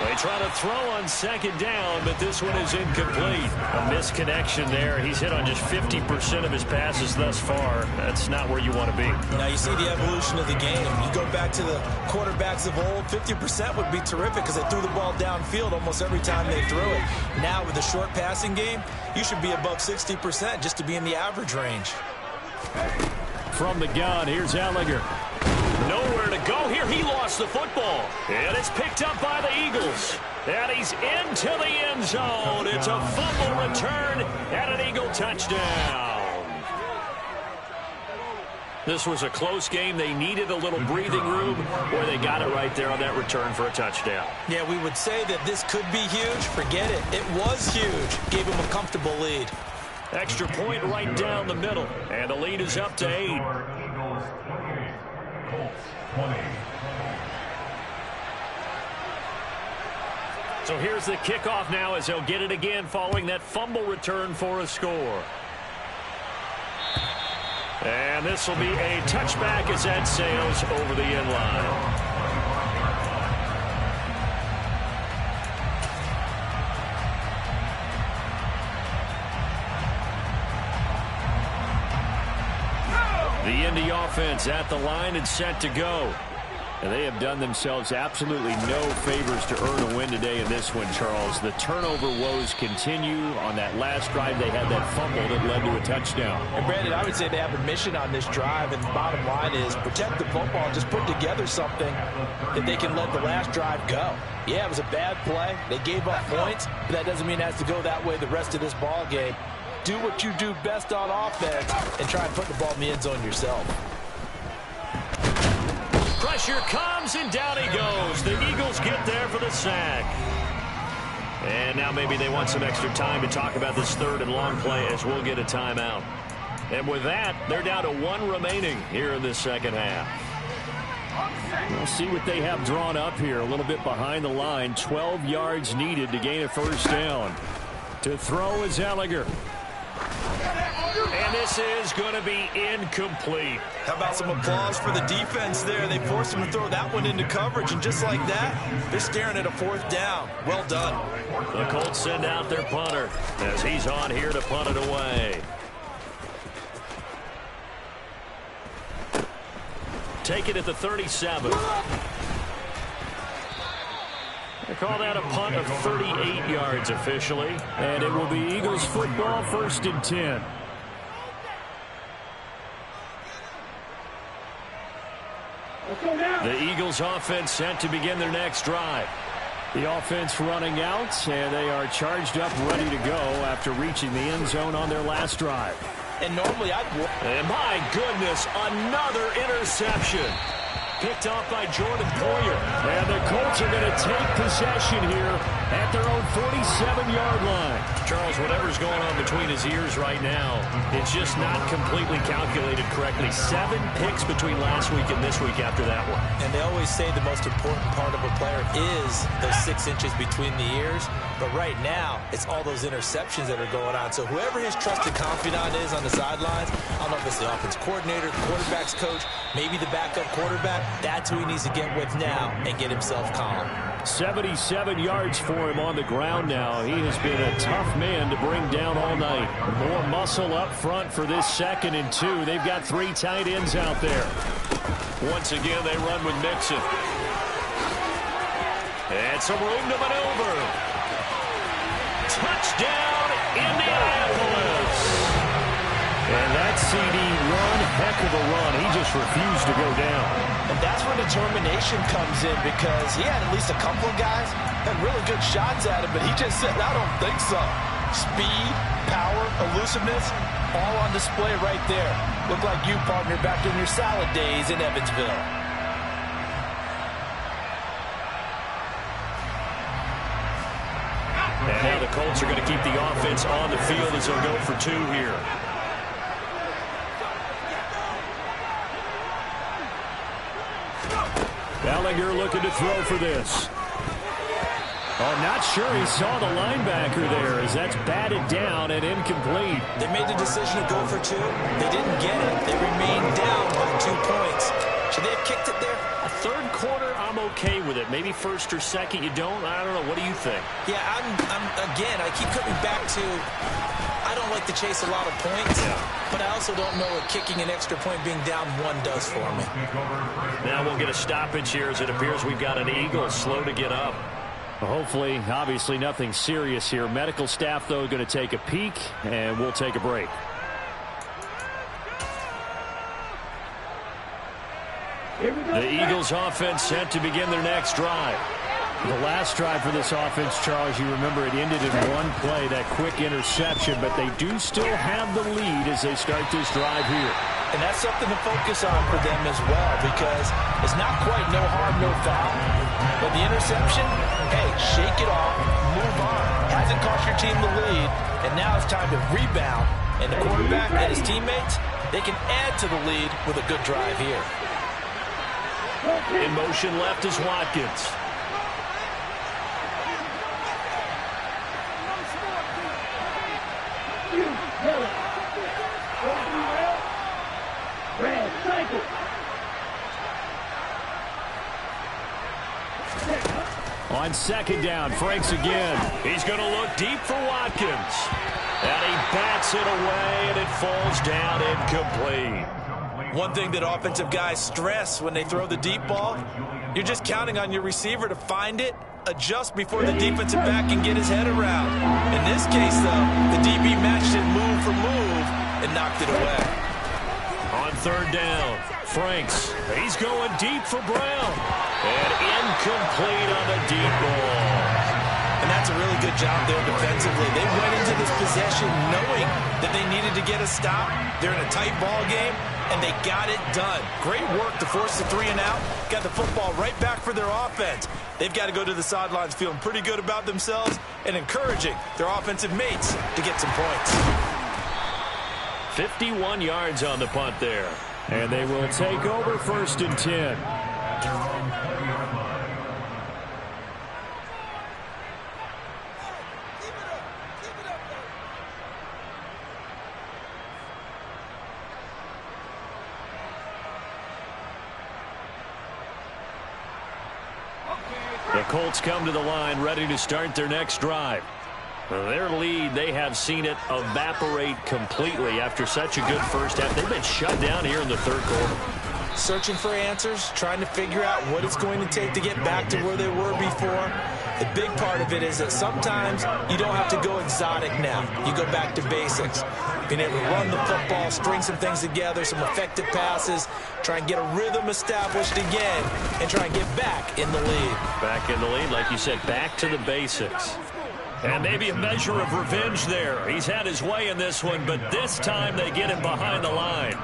They try to throw on second down, but this one is incomplete. A misconnection there. He's hit on just 50% of his passes thus far. That's not where you want to be. Now you see the evolution of the game. You go back to the quarterbacks of old, 50% would be terrific because they threw the ball downfield almost every time they threw it. Now with the short passing game, you should be above 60% just to be in the average range. From the gun, here's Ehlinger. Nowhere to go here. He lost the football. And it's picked up by the Eagles. And he's into the end zone. It's a fumble return and an Eagle touchdown. This was a close game. They needed a little breathing room, where they got it right there on that return for a touchdown. Yeah, we would say that this could be huge. Forget it. It was huge. Gave him a comfortable lead. Extra point right down the middle. And the lead is up to 8. So here's the kickoff now as they'll get it again following that fumble return for a score. And this will be a touchback as that sails over the end line. The Indy offense at the line and set to go. And they have done themselves absolutely no favors to earn a win today in this one, Charles. The turnover woes continue. On that last drive, they had that fumble that led to a touchdown. And Brandon, I would say they have a mission on this drive, and the bottom line is protect the football and just put together something that they can let the last drive go. Yeah, it was a bad play. They gave up points, but that doesn't mean it has to go that way the rest of this ball game. Do what you do best on offense and try and put the ball in the end zone yourself. Pressure comes, and down he goes. The Eagles get there for the sack. And now maybe they want some extra time to talk about this third and long play as we'll get a timeout. And with that, they're down to 1 remaining here in this second half. We'll see what they have drawn up here. A little bit behind the line. 12 yards needed to gain a first down. To throw is Ehlinger. And this is going to be incomplete. How about some applause for the defense there? They forced him to throw that one into coverage, and just like that, they're staring at a 4th down. Well done. The Colts send out their punter as he's on here to punt it away. Take it at the 37. They call that a punt of 38 yards officially. And it will be Eagles football, 1st and 10. The Eagles offense set to begin their next drive. The offense running out, and they are charged up, ready to go after reaching the end zone on their last drive. And normally And my goodness, another interception. Picked off by Jordan Poyer. And the Colts are going to take possession here at their own 47-yard line. Charles, whatever's going on between his ears right now, it's just not completely calculated correctly. 7 picks between last week and this week after that one. And they always say the most important part of a player is those 6 inches between the ears. But right now, it's all those interceptions that are going on. So whoever his trusted confidant is on the sidelines, I don't know if it's the offense coordinator, the quarterback's coach, maybe the backup quarterback, that's who he needs to get with now and get himself calm. 77 yards for him on the ground now. He has been a tough man to bring down all night. More muscle up front for this 2nd and 2. They've got 3 tight ends out there. Once again, they run with Mixon. And some room to maneuver. Touchdown, Indianapolis. And that CD, one heck of a run. He just refused to go down. And that's where determination comes in, because he had at least a couple of guys had really good shots at him, but he just said, I don't think so. Speed, power, elusiveness, all on display right there. Look like you, partner, back in your salad days in Evansville. And now the Colts are going to keep the offense on the field as they'll go for 2 here. Ehlinger looking to throw for this. Oh, not sure he saw the linebacker there as that's batted down and incomplete. They made the decision to go for 2. They didn't get it. They remained down by 2 points. Should they have kicked it there? A third quarter, I'm okay with it? Maybe first or second you don't? I don't know. What do you think? Yeah, again, I keep coming back to I don't like to chase a lot of points, but I also don't know what kicking an extra point being down 1 does for me. Now we'll get a stoppage here as it appears we've got an Eagle slow to get up. Hopefully, obviously nothing serious here. Medical staff, though, going to take a peek, and we'll take a break. The Eagles offense set to begin their next drive. The last drive for this offense, Charles, you remember it ended in one play, that quick interception, but they do still have the lead as they start this drive here. And that's something to focus on for them as well, because it's not quite no harm, no foul. But the interception, hey, shake it off, move on. Hasn't cost your team the lead, and now it's time to rebound. And the quarterback and his teammates, they can add to the lead with a good drive here. In motion left is Watkins. On second down, Franks again. He's going to look deep for Watkins. And he bats it away, and it falls down incomplete. One thing that offensive guys stress when they throw the deep ball, you're just counting on your receiver to find it, adjust before the defensive back can get his head around. In this case, though, the DB matched it move for move and knocked it away. On third down, Franks. He's going deep for Brown. And incomplete on the deep ball. And that's a really good job there defensively. They went into this possession knowing that they needed to get a stop. They're in a tight ball game, and they got it done. Great work to force the 3 and out. Got the football right back for their offense. They've got to go to the sidelines feeling pretty good about themselves and encouraging their offensive mates to get some points. 51 yards on the punt there. And they will take over 1st and 10. The Colts come to the line ready to start their next drive. Their lead, they have seen it evaporate completely after such a good first half. They've been shut down here in the third quarter. Searching for answers, trying to figure out what it's going to take to get back to where they were before. The big part of it is that sometimes you don't have to go exotic now. You go back to basics. Being able to run the football, string some things together, some effective passes, try and get a rhythm established again, and try and get back in the lead. Back in the lead, like you said, back to the basics. And maybe a measure of revenge there. He's had his way in this one, but this time they get him behind the line.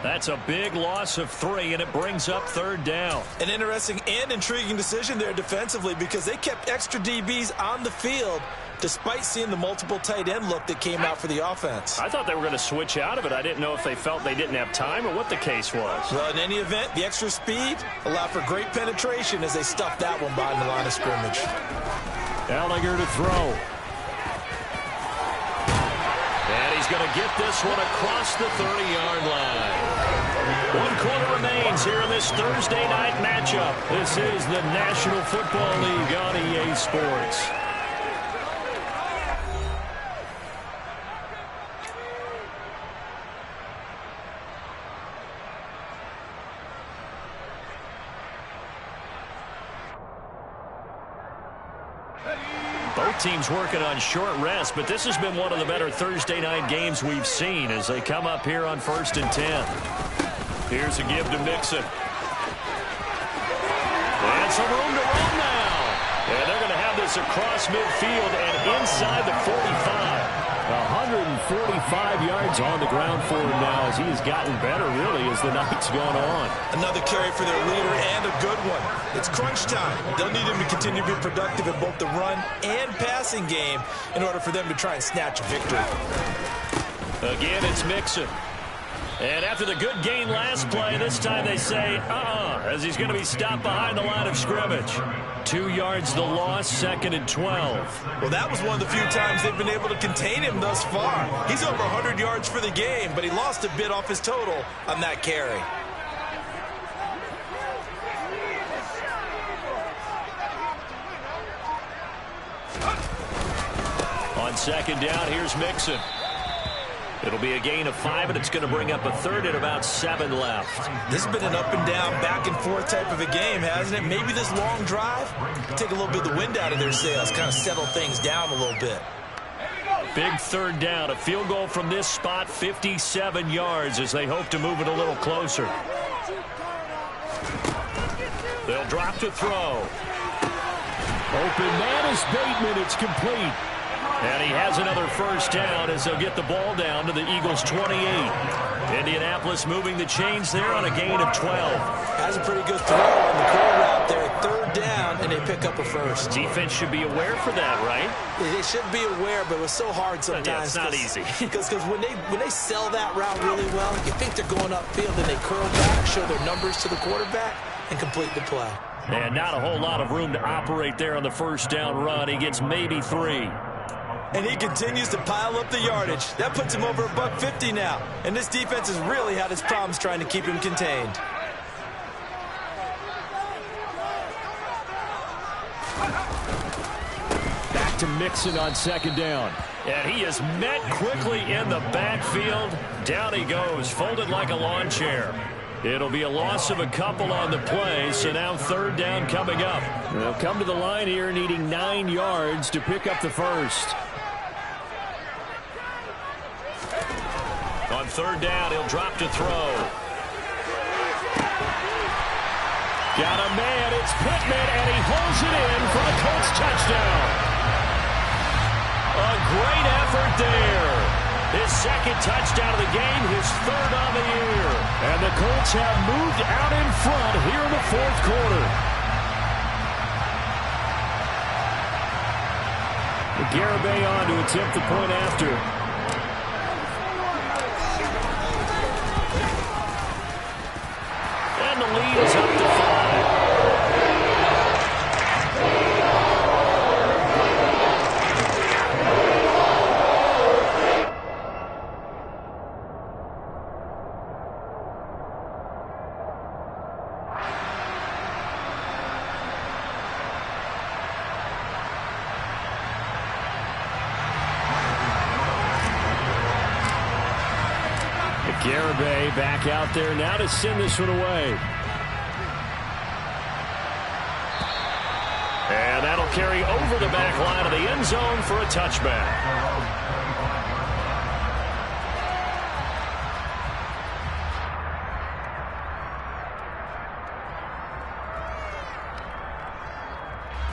That's a big loss of 3, and it brings up 3rd down. An interesting and intriguing decision there defensively, because they kept extra DBs on the field despite seeing the multiple tight end look that came out for the offense. I thought they were going to switch out of it. I didn't know if they felt they didn't have time or what the case was. Well, in any event, the extra speed allowed for great penetration as they stuffed that one behind the line of scrimmage. Ehlinger to throw. And he's going to get this one across the 30-yard line. 1 quarter remains here in this Thursday night matchup. This is the National Football League on EA Sports. Both teams working on short rest, but this has been one of the better Thursday night games we've seen as they come up here on 1st and 10. Here's a give to Mixon. And some room to run now. And they're going to have this across midfield and inside the 45. 145 yards on the ground for him now as he has gotten better, really, as the night's gone on. Another carry for their leader and a good one. It's crunch time. They'll need him to continue to be productive in both the run and passing game in order for them to try and snatch a victory. Again, it's Mixon. And after the good gain last play, this time they say, as he's going to be stopped behind the line of scrimmage. 2 yards the loss, 2nd and 12. Well, that was one of the few times they've been able to contain him thus far. He's over 100 yards for the game, but he lost a bit off his total on that carry. On second down, here's Mixon. It'll be a gain of 5, and it's going to bring up a third and about 7 left. This has been an up-and-down, back-and-forth type of a game, hasn't it? Maybe this long drive take a little bit of the wind out of their sails, kind of settle things down a little bit. Big third down. A field goal from this spot, 57 yards, as they hope to move it a little closer. They'll drop to throw. Open man is Bateman. It's complete. And he has another first down as they'll get the ball down to the Eagles' 28. Indianapolis moving the chains there on a gain of 12. Has a pretty good throw on the curl route there. Third down, and they pick up a first. Defense should be aware for that, right? They should be aware, but it was so hard sometimes. Yeah, it's not easy. Because when they sell that route really well, you think they're going upfield, and they curl back, show their numbers to the quarterback, and complete the play. And not a whole lot of room to operate there on the first down run. He gets maybe 3. And he continues to pile up the yardage. That puts him over $150 now. And this defense has really had its problems trying to keep him contained. Back to Mixon on second down. And he is met quickly in the backfield. Down he goes, folded like a lawn chair. It'll be a loss of a couple on the play, so now third down coming up. They'll come to the line here needing 9 yards to pick up the first. On third down, he'll drop to throw. Got a man, it's Pittman, and he holds it in for the Colts touchdown. A great effort there. His second touchdown of the game, his third on the year. And the Colts have moved out in front here in the fourth quarter. Garibay on to attempt the point after. And the lead is up to 5. Garibay back out there now to send this one away. And that'll carry over the back line of the end zone for a touchback.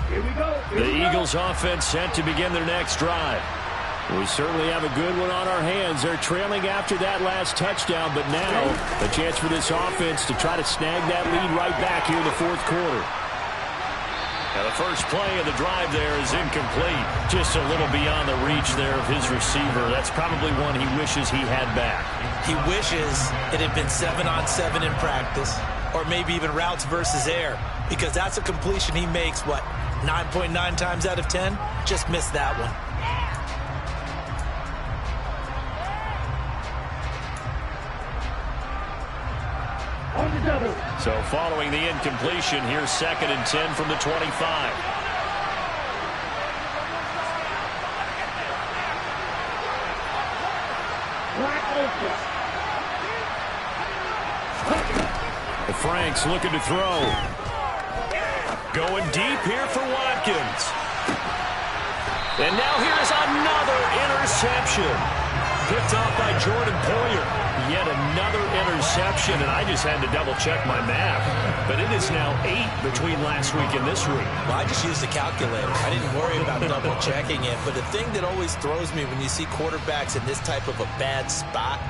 Here we go. The Eagles offense set to begin their next drive. We certainly have a good one on our hands. They're trailing after that last touchdown, but now a chance for this offense to try to snag that lead right back here in the fourth quarter. Now the first play of the drive there is incomplete. Just a little beyond the reach there of his receiver. That's probably one he wishes he had back. He wishes it had been 7-on-7 in practice, or maybe even routes versus air, because that's a completion he makes, 9.9 times out of 10? Just missed that one. So following the incompletion, here's 2nd and 10 from the 25. Franks looking to throw. Going deep here for Watkins. And now here's another interception. Picked off by Jordan Poyer. Yet another interception, and I just had to double-check my math. But it is now 8 between last week and this week. Well, I just used the calculator. I didn't worry about double-checking it. But the thing that always throws me when you see quarterbacks in this type of a bad spot,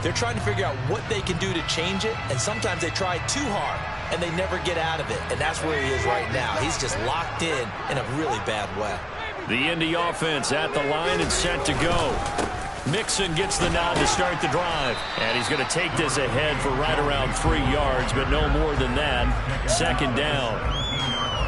they're trying to figure out what they can do to change it, and sometimes they try too hard, and they never get out of it. And that's where he is right now. He's just locked in a really bad way. The Indy offense at the line and set to go. Mixon gets the nod to start the drive. And he's going to take this ahead for right around 3 yards, but no more than that. 2nd down.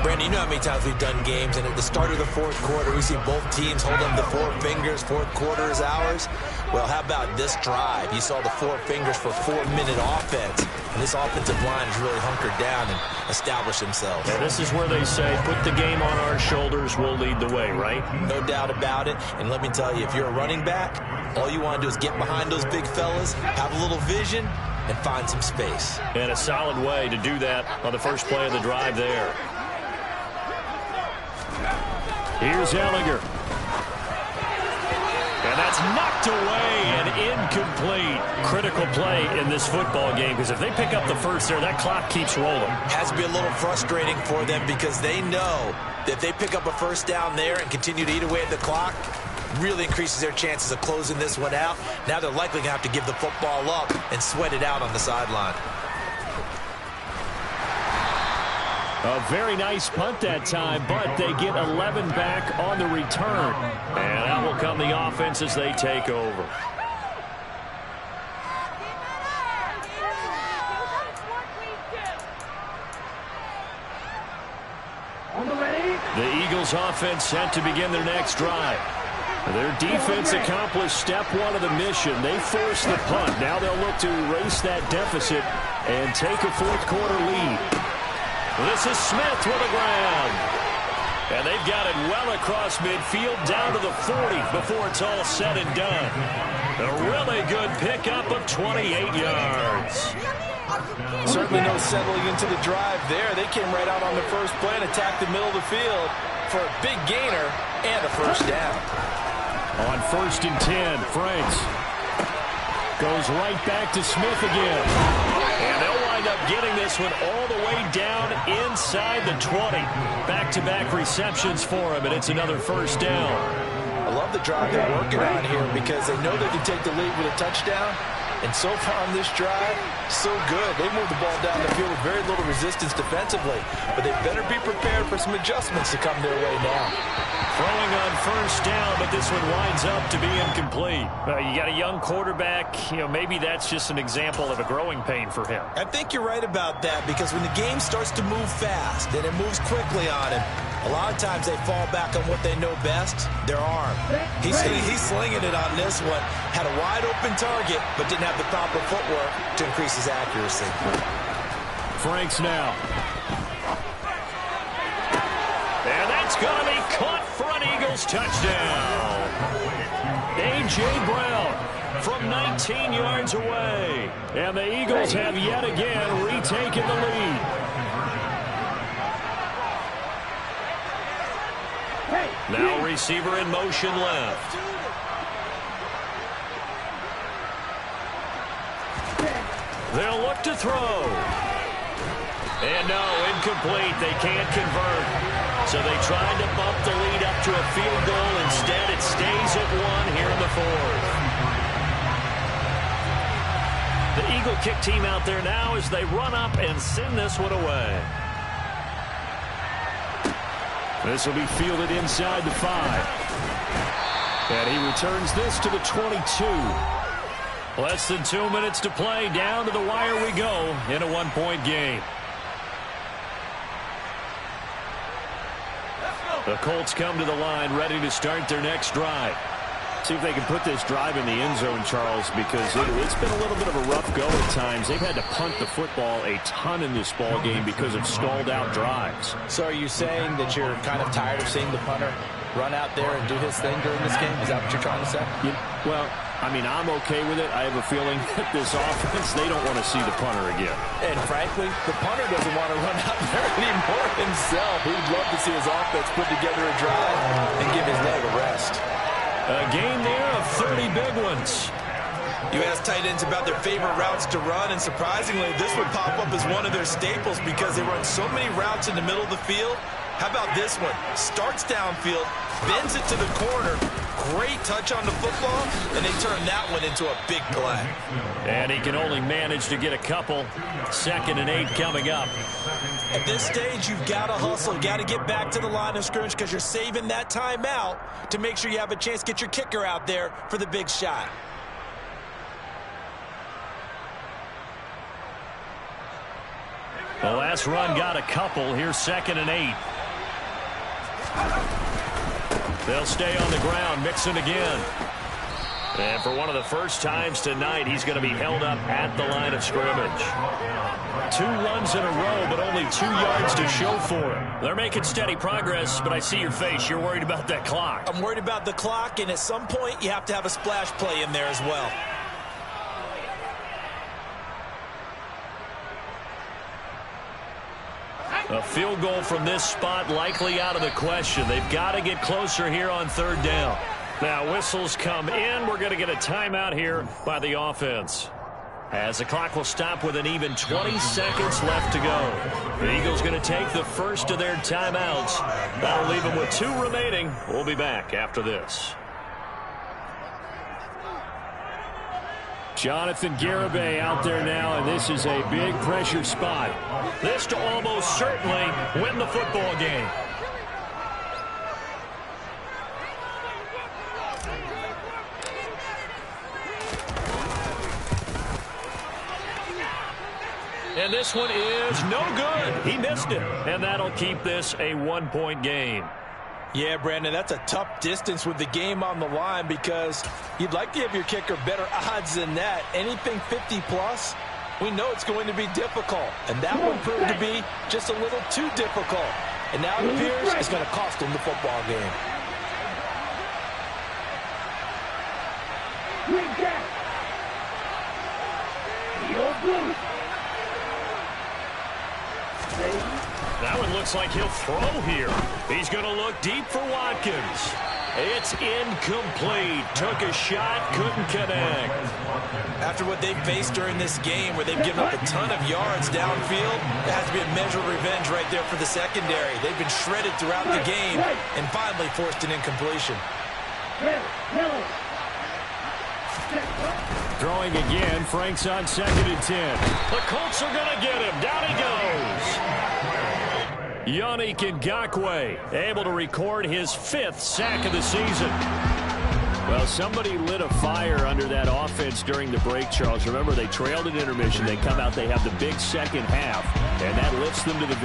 Brandon, you know how many times we've done games, and at the start of the fourth quarter, we see both teams hold up the 4 fingers, fourth quarter is ours. Well, how about this drive? You saw the 4 fingers for 4-minute offense. And this offensive line has really hunkered down and established themselves. Yeah, this is where they say, put the game on our shoulders, we'll lead the way, right? No doubt about it. And let me tell you, if you're a running back, all you want to do is get behind those big fellas, have a little vision, and find some space. And a solid way to do that on the first play of the drive there. Here's Ehlinger. And that's knocked away and incomplete. Critical play in this football game, because if they pick up the first there, that clock keeps rolling. Has to be a little frustrating for them because they know that if they pick up a first down there and continue to eat away at the clock, really increases their chances of closing this one out. Now they're likely going to have to give the football up and sweat it out on the sideline. A very nice punt that time, but they get 11 back on the return. And out will come the offense as they take over. The Eagles offense set to begin their next drive. Their defense accomplished step one of the mission. They forced the punt. Now they'll look to erase that deficit and take a fourth quarter lead. This is Smith with a ground. And they've got it well across midfield down to the 40 before it's all said and done. A really good pickup of 28 yards. Certainly no settling into the drive there. They came right out on the first play and attacked the middle of the field for a big gainer and a first down. On 1st and 10, Franks goes right back to Smith again. And they'll wind up getting this one all the way down inside the 20. Back-to-back receptions for him, and it's another first down. I love the drive they're working on here because they know they can take the lead with a touchdown. And so far on this drive, so good. They moved the ball down the field with very little resistance defensively. But they better be prepared for some adjustments to come their way now. Throwing on first down, but this one winds up to be incomplete. You got a young quarterback. Maybe that's just an example of a growing pain for him. I think you're right about that because when the game starts to move fast and it moves quickly on him, a lot of times they fall back on what they know best, their arm. He's slinging it on this one. Had a wide open target, but didn't have the proper footwork to increase his accuracy. Franks now. And that's going to be caught for an Eagles touchdown. A.J. Brown from 19 yards away. And the Eagles have yet again retaken the lead. Now receiver in motion left. They'll look to throw. And no, incomplete. They can't convert. So they tried to bump the lead up to a field goal. Instead, it stays at 1 here in the fourth. The Eagle kick team out there now as they run up and send this one away. This will be fielded inside the 5. And he returns this to the 22. Less than 2 minutes to play. Down to the wire we go in a 1-point game. The Colts come to the line ready to start their next drive. See if they can put this drive in the end zone, Charles, because it's been a little bit of a rough go at times. They've had to punt the football a ton in this ball game because of stalled-out drives. So are you saying that you're kind of tired of seeing the punter run out there and do his thing during this game? Is that what you're trying to say? Well, I mean, I'm okay with it. I have a feeling that this offense, they don't want to see the punter again. And frankly, the punter doesn't want to run out there anymore himself. He'd love to see his offense put together a drive and give his leg a rest. A game there of 30 big ones. You ask tight ends about their favorite routes to run, and surprisingly, this would pop up as one of their staples because they run so many routes in the middle of the field. How about this one? Starts downfield, bends it to the corner, great touch on the football, and they turn that one into a big play. And he can only manage to get a couple. 2nd and 8 coming up. At this stage, you've got to hustle. You've got to get back to the line of scrimmage because you're saving that timeout to make sure you have a chance to get your kicker out there for the big shot. The last run got a couple. Here's 2nd and 8. They'll stay on the ground. Mixon again. And for one of the first times tonight, he's going to be held up at the line of scrimmage. 2 runs in a row, but only 2 yards to show for him. They're making steady progress, but I see your face. You're worried about that clock. I'm worried about the clock, and at some point, you have to have a splash play in there as well. A field goal from this spot likely out of the question. They've got to get closer here on 3rd down. Now whistles come in. We're going to get a timeout here by the offense, as the clock will stop with an even 20 seconds left to go. The Eagles going to take the first of their timeouts. That'll leave them with 2 remaining. We'll be back after this. Jonathan Garibay out there now, and this is a big pressure spot. This to almost certainly win the football game. And this one is no good. He missed it. And that'll keep this a 1-point game. Yeah, Brandon, that's a tough distance with the game on the line, because you'd like to give your kicker better odds than that. Anything 50-plus, we know it's going to be difficult. And that one proved to be just a little too difficult. And now it appears it's going to cost him the football game. That one looks like he'll throw here. He's going to look deep for Watkins. It's incomplete. Took a shot, couldn't connect. After what they've faced during this game, where they've given up a ton of yards downfield, there has to be a measure of revenge right there for the secondary. They've been shredded throughout the game and finally forced an incompletion. Throwing again, Frank's on 2nd and 10. The Colts are going to get him. Down he goes. Yannick Ngakoue able to record his 5th sack of the season. Well, somebody lit a fire under that offense during the break, Charles. Remember, they trailed at intermission. They come out, they have the big second half, and that lifts them to the